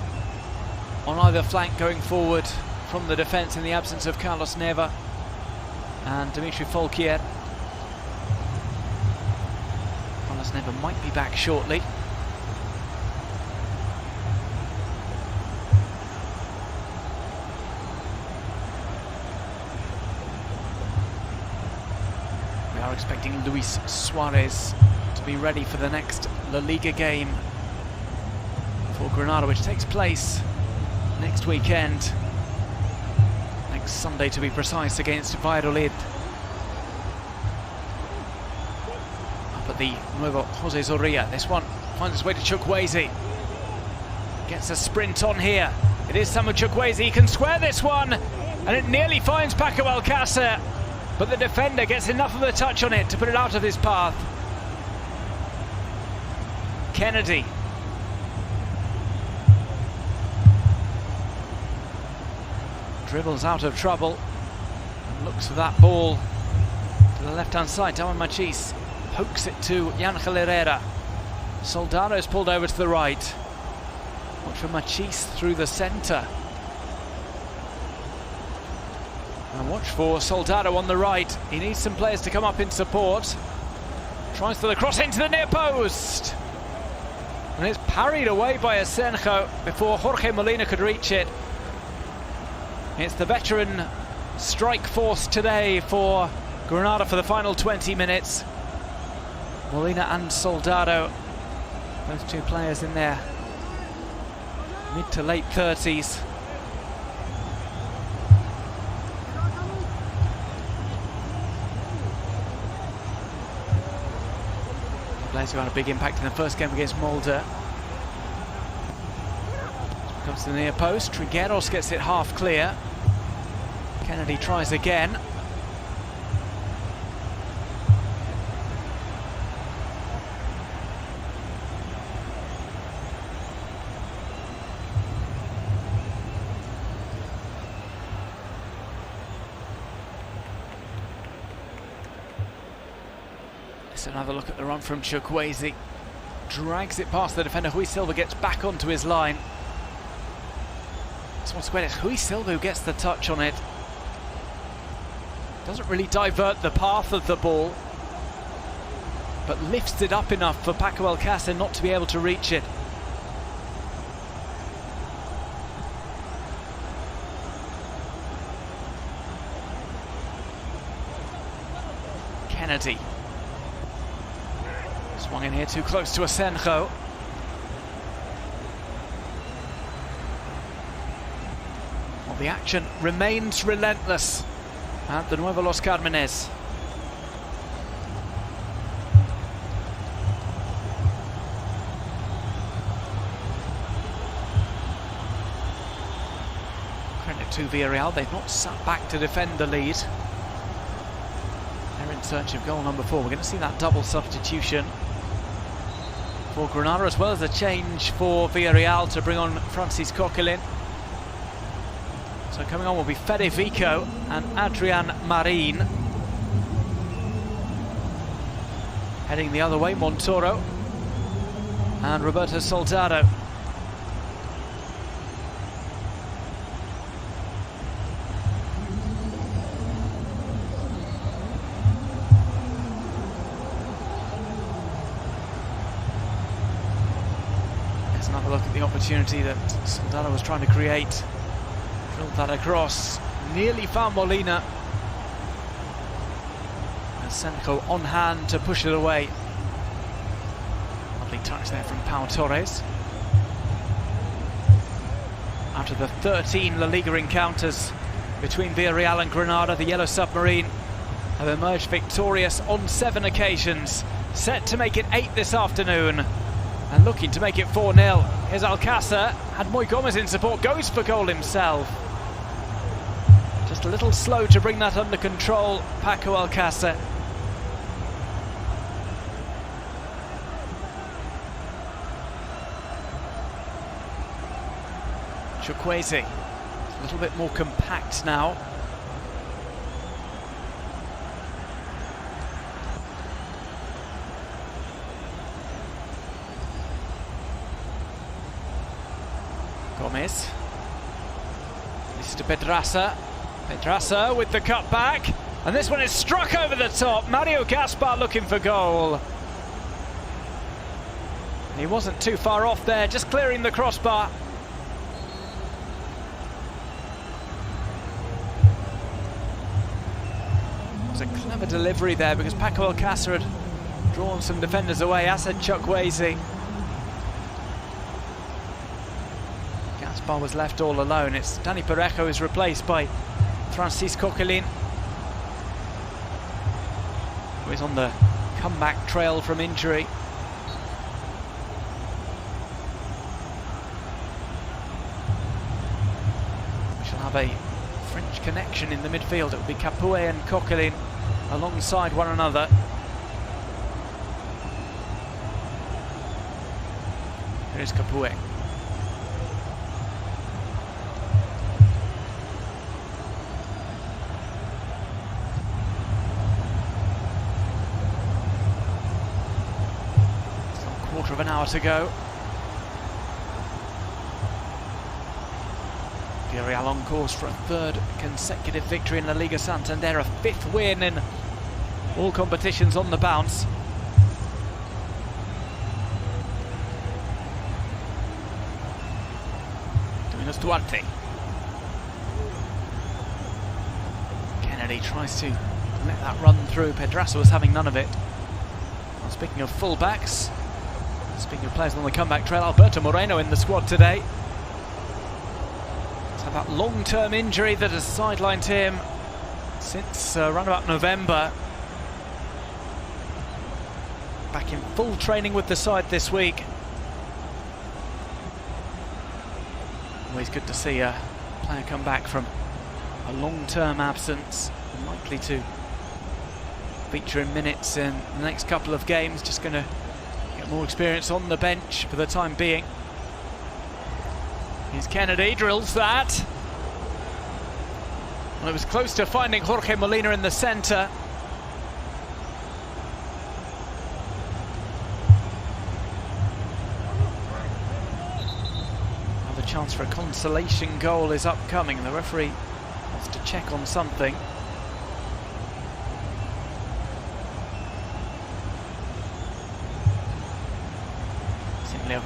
on either flank going forward from the defence in the absence of Carlos Neva and Dimitri Folkier. Carlos Neva might be back shortly. We are expecting Luis Suarez to be ready for the next La Liga game for Granada, which takes place next weekend. Next Sunday, to be precise, against Valladolid. Up at the Nuevo Jose Zorrilla. This one finds its way to Chukwueze. Gets a sprint on here. It is Samu Chukwueze. He can square this one, and it nearly finds Paco Alcácer, but the defender gets enough of a touch on it to put it out of his path. Kennedy. Dribbles out of trouble and looks for that ball to the left-hand side. Darwin Machis pokes it to Angel Herrera. Soldado's pulled over to the right. Watch for Machis through the centre. And watch for Soldado on the right. He needs some players to come up in support. Tries for the cross into the near post. And it's parried away by Asenjo before Jorge Molina could reach it. It's the veteran strike force today for Granada for the final 20 minutes. Molina and Soldado, those two players in their mid to late 30s. Players who had a big impact in the first game against Molde. Comes to the near post. Trigueros gets it half clear. Kennedy tries again. Let's another look at the run from Chukwueze. Drags it past the defender. Rui Silva gets back onto his line. This one's great. It's Rui Silva who gets the touch on it. Doesn't really divert the path of the ball, but lifts it up enough for Paco Alcácer not to be able to reach it. Kennedy. Swung in here too close to Asenjo. Well, the action remains relentless at the Nuevo Los Cármenes. Credit to Villarreal, they've not sat back to defend the lead. They're in search of goal number 4. We're going to see that double substitution for Granada, as well as a change for Villarreal to bring on Francis Coquelin. So coming on will be Fede Vico and Adrian Marin. Heading the other way, Montoro and Roberto Soldado. Let's have a look at the opportunity that Soldado was trying to create. Drilled that across, nearly found Molina. And Asenjo on hand to push it away. Lovely touch there from Pau Torres. After the 13 La Liga encounters between Villarreal and Granada, the Yellow Submarine have emerged victorious on 7 occasions, set to make it 8 this afternoon, and looking to make it 4-0. Here's Alcácer, had Moy Gomez in support, goes for goal himself. Just a little slow to bring that under control, Paco Alcácer. Chukwueze, a little bit more compact now. Gomez. This is to Pedraza. Pedraza with the cut back, and this one is struck over the top. Mario Gaspar looking for goal. He wasn't too far off there, just clearing the crossbar. It was a clever delivery there because Paco Alcácer had drawn some defenders away, as had Chukwueze. Gaspar was left all alone. It's Dani Parejo who's replaced by Francis Coquelin, who is on the comeback trail from injury. We shall have a French connection in the midfield. It will be Capoue and Coquelin alongside one another. Here is Capoue. Quarter of an hour to go. Villarreal Villarreal on course for a third consecutive victory in the Liga Santander, a fifth win in all competitions on the bounce. Duarte. Kennedy tries to let that run through. Pedraza was having none of it. Well, speaking of full-backs, speaking of players on the comeback trail, Alberto Moreno in the squad today. He's had that long-term injury that has sidelined him since around about November. Back in full training with the side this week. Always good to see a player come back from a long-term absence, likely to feature in minutes in the next couple of games. Just going to get more experience on the bench for the time being. Here's Kennedy, drills that. Well, it was close to finding Jorge Molina in the centre. Chance for a consolation goal is upcoming, and the referee wants to check on something. Seemingly an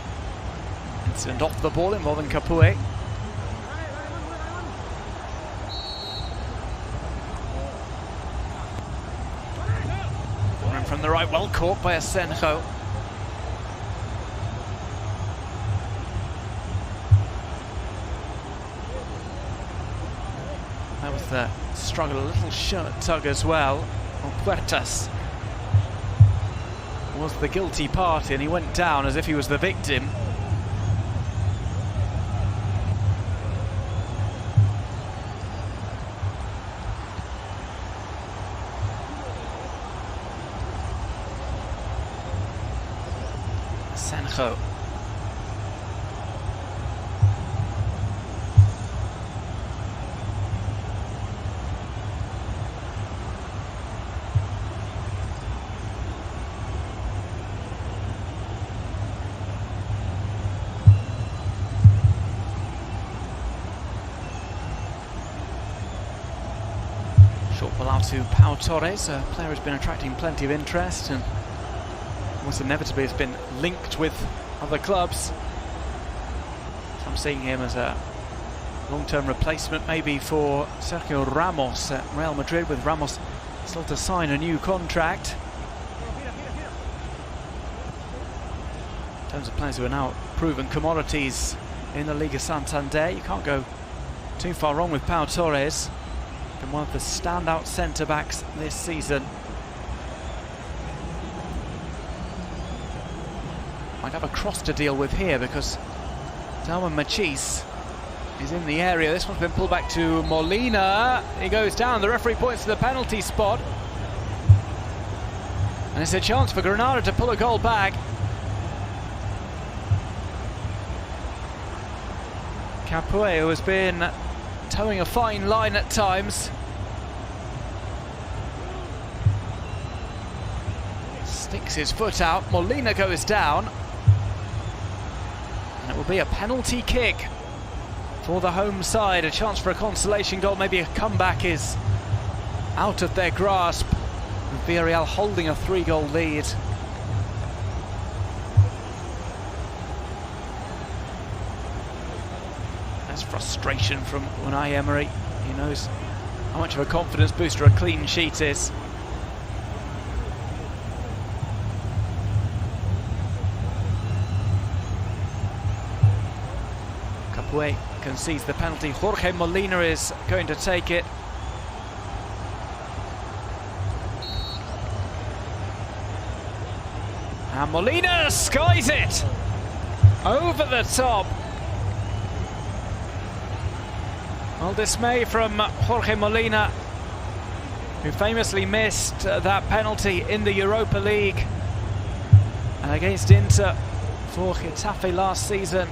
incident off the ball involving Capoue. From the right, well caught by Asenjo. That was the struggle, a little shirt tug as well. Puertas was the guilty party, and he went down as if he was the victim. Senjo. Short ball out to Pau Torres, a player who's been attracting plenty of interest and almost inevitably has been linked with other clubs. So I'm seeing him as a long-term replacement maybe for Sergio Ramos at Real Madrid, with Ramos still to sign a new contract. In terms of players who are now proven commodities in the Liga Santander, you can't go too far wrong with Pau Torres. Been one of the standout centre-backs this season. Might have a cross to deal with here because Dalman Machis is in the area. This one's been pulled back to Molina. He goes down. The referee points to the penalty spot. And it's a chance for Granada to pull a goal back. Capoue, who has been towing a fine line at times, sticks his foot out. Molina goes down, and it will be a penalty kick for the home side. A chance for a consolation goal, maybe a comeback is out of their grasp, with Villarreal holding a 3-goal lead. Frustration from Unai Emery. He knows how much of a confidence booster a clean sheet is. Capoue concedes the penalty. Jorge Molina is going to take it. And Molina skies it over the top. Well, dismay from Jorge Molina, who famously missed that penalty in the Europa League against Inter for Getafe last season.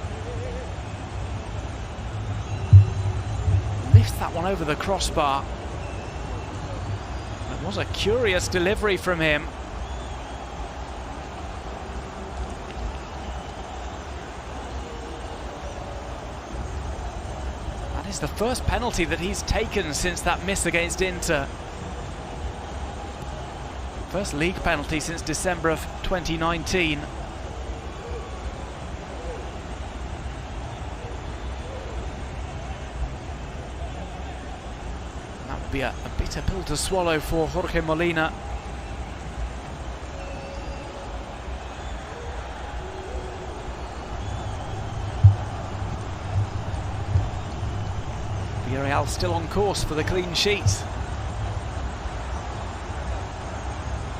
Lifts that one over the crossbar. It was a curious delivery from him. It's the first penalty that he's taken since that miss against Inter. First league penalty since December of 2019. That would be a bitter pill to swallow for Jorge Molina. Villarreal still on course for the clean sheet.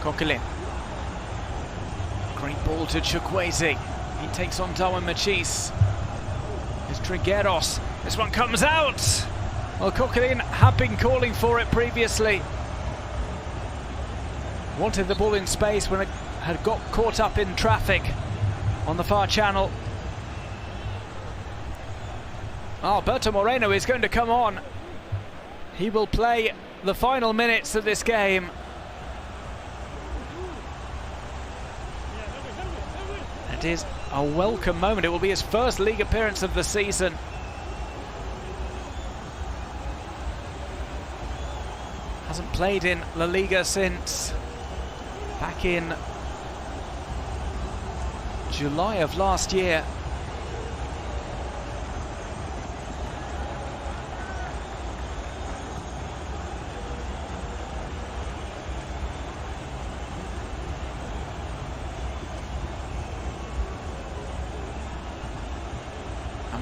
Coquelin. Great ball to Chukwueze. He takes on Darwin Machis. It's Trigueros. This one comes out. Well, Coquelin had been calling for it previously. Wanted the ball in space when it had got caught up in traffic on the far channel. Alberto Moreno is going to come on. He will play the final minutes of this game. It is a welcome moment. It will be his first league appearance of the season. Hasn't played in La Liga since back in July of last year.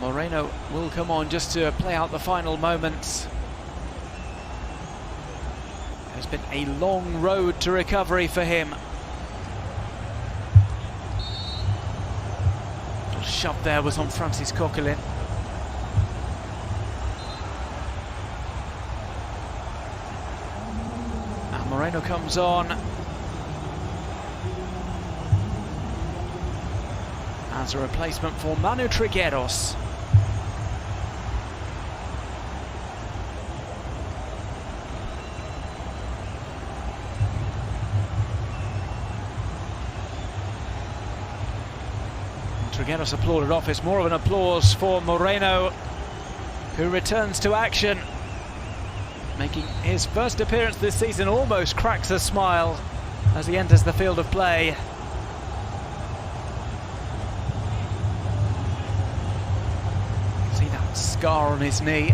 Moreno will come on just to play out the final moments. It's been a long road to recovery for him. A little shove there was on Francis Coquelin. And Moreno comes on as a replacement for Manu Trigueros. Trigueros applauded off. It's more of an applause for Moreno, who returns to action, making his first appearance this season. Almost cracks a smile as he enters the field of play. See that scar on his knee.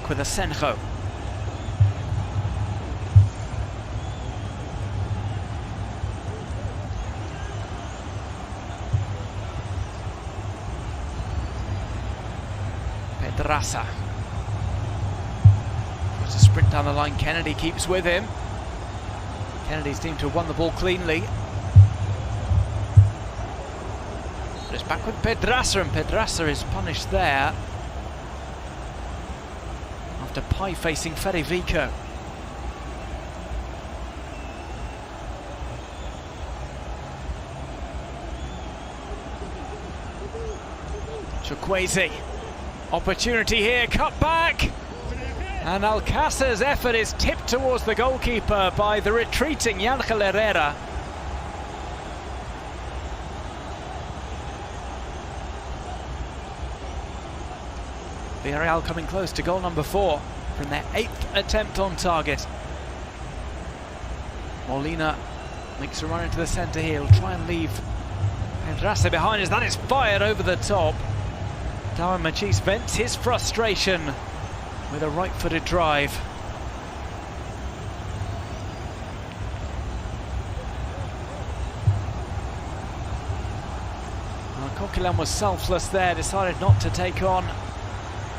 With Asenjo. Pedraza. Tries to sprint down the line. Kennedy keeps with him. Kennedy's team to have won the ball cleanly. But it's back with Pedraza, and Pedraza is punished there after pie-facing Federico. Chukwueze, opportunity here, cut back, and Alcácer's effort is tipped towards the goalkeeper by the retreating Ángel Herrera. Villarreal coming close to goal number 4 from their 8th attempt on target. Molina makes a run into the centre here. He'll try and leave Pedraza behind as that is fired over the top. Darwin Machis vents his frustration with a right-footed drive. Well, Coquelin was selfless there, decided not to take on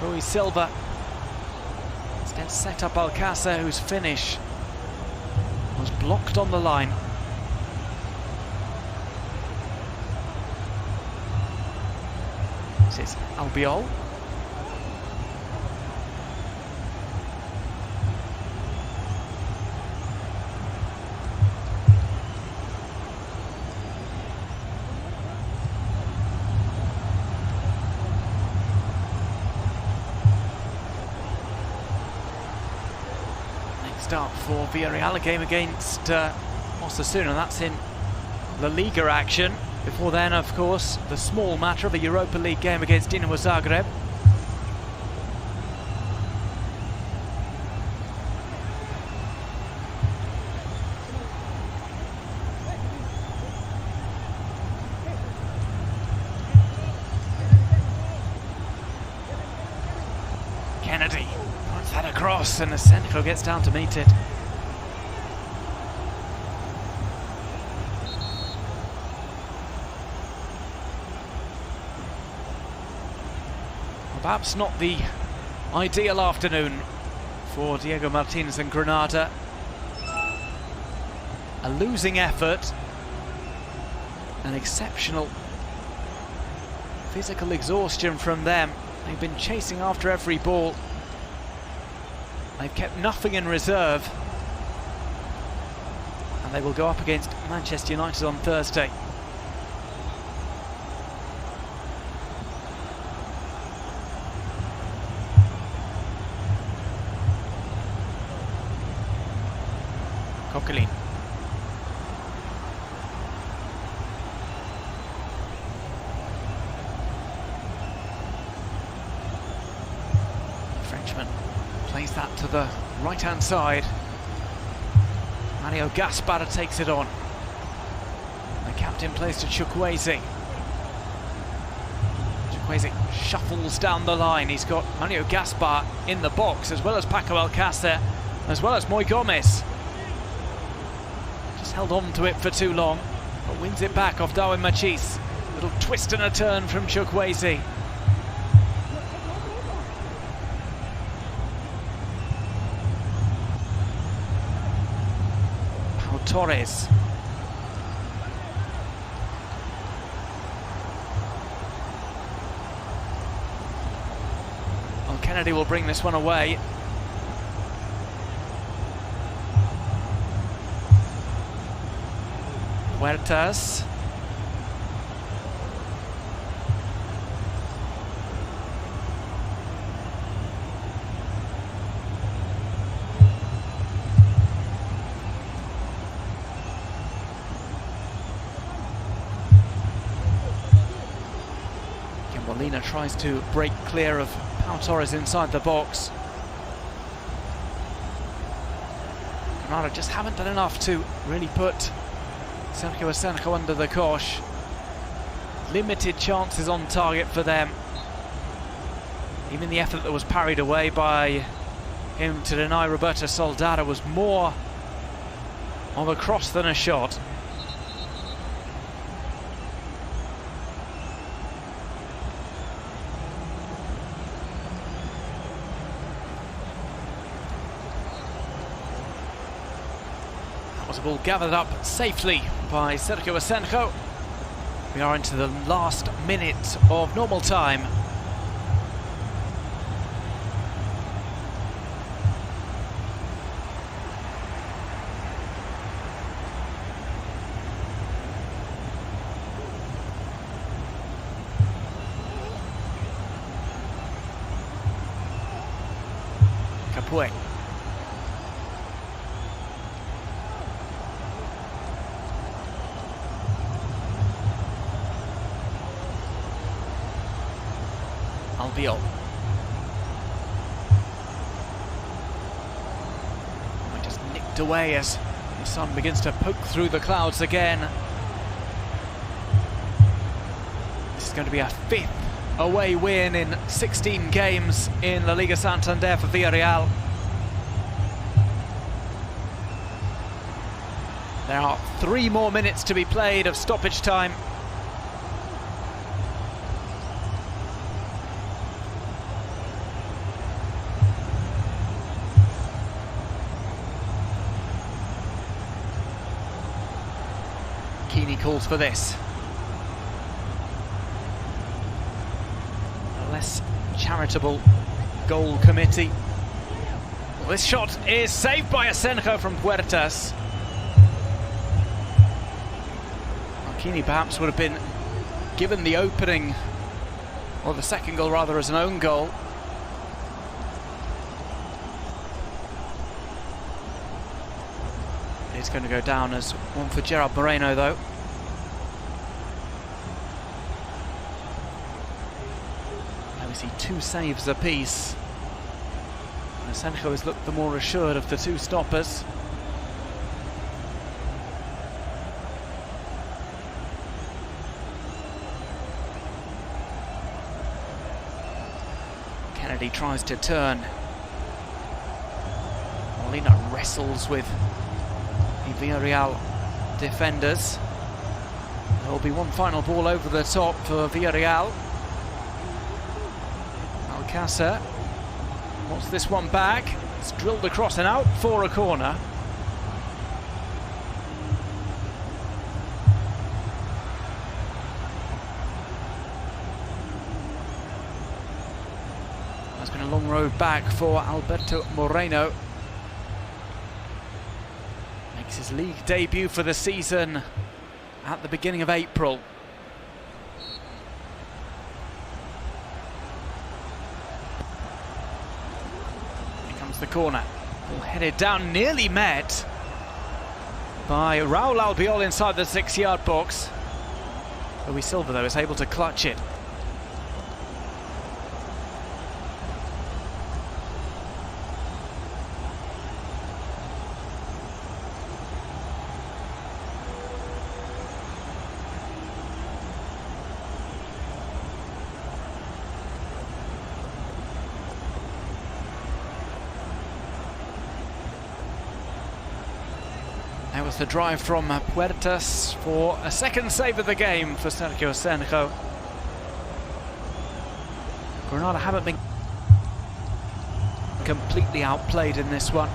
Rui Silva. Instead set up Alcácer, whose finish was blocked on the line. This is Albiol. Next up for Villarreal, a game against Osasuna. That's in La Liga action. Before then, of course, the small matter of a Europa League game against Dinamo Zagreb. Kennedy puts that across and Asenjo gets down to meet it. Perhaps not the ideal afternoon for Diego Martinez and Granada. A losing effort, an exceptional physical exhaustion from them. They've been chasing after every ball. They've kept nothing in reserve. And they will go up against Manchester United on Thursday. Coquelin. Frenchman plays that to the right-hand side. Mario Gaspar takes it on. The captain plays to Chukwueze. Chukwueze shuffles down the line. He's got Mario Gaspar in the box, as well as Paco Alcácer, as well as Moy Gomez. Just held on to it for too long, but wins it back off Darwin Machis. Little twist and a turn from Chukwueze. Torres. Well, Kennedy will bring this one away. Huertas. Molina tries to break clear of Pau Torres inside the box. Granada just haven't done enough to really put Sergio Asenjo under the cosh. Limited chances on target for them. Even the effort that was parried away by him to deny Roberto Soldado was more of a cross than a shot. Was a ball gathered up safely by Sergio Asenjo. We are into the last minute of normal time. Capoue. Albiol. Just nicked away as the sun begins to poke through the clouds again. This is going to be a 5th away win in 16 games in La Liga Santander for Villarreal. There are 3 more minutes to be played of stoppage time. Keeney calls for this. A less charitable goal committee. Well, this shot is saved by Asenjo from Huertas. Keeney perhaps would have been given the opening, or the second goal rather, as an own goal. It's going to go down as one for Gerard Moreno, though. Now we see 2 saves apiece. And Senjo has looked the more assured of the 2 stoppers. Kennedy tries to turn. Molina wrestles with the Villarreal defenders. There will be one final ball over the top for Villarreal. Alcácer wants this one back. It's drilled across and out for a corner. That's been a long road back for Alberto Moreno. Makes his league debut for the season at the beginning of April. Here comes the corner. Ball headed down, nearly met by Raul Albiol inside the 6-yard box. Louis Silva, though, is able to clutch it. That was the drive from Puertas for a second save of the game for Sergio Senjo. Granada haven't been completely outplayed in this one,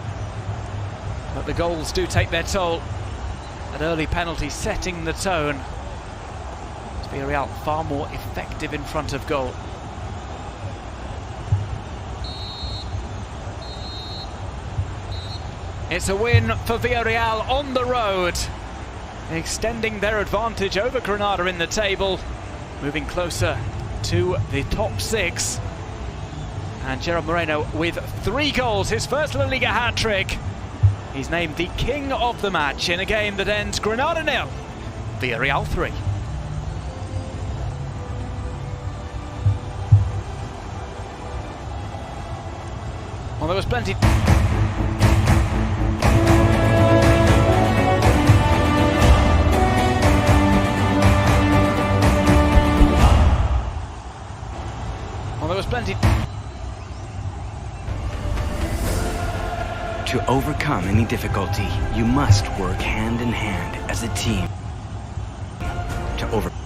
but the goals do take their toll. That early penalty setting the tone. Villarreal far more effective in front of goal. It's a win for Villarreal on the road, extending their advantage over Granada in the table, moving closer to the top 6. And Gerard Moreno with 3 goals, his first La Liga hat-trick. He's named the king of the match in a game that ends Granada 0, Villarreal 3. Well, there was plenty... To overcome any difficulty, you must work hand in hand as a team to overcome.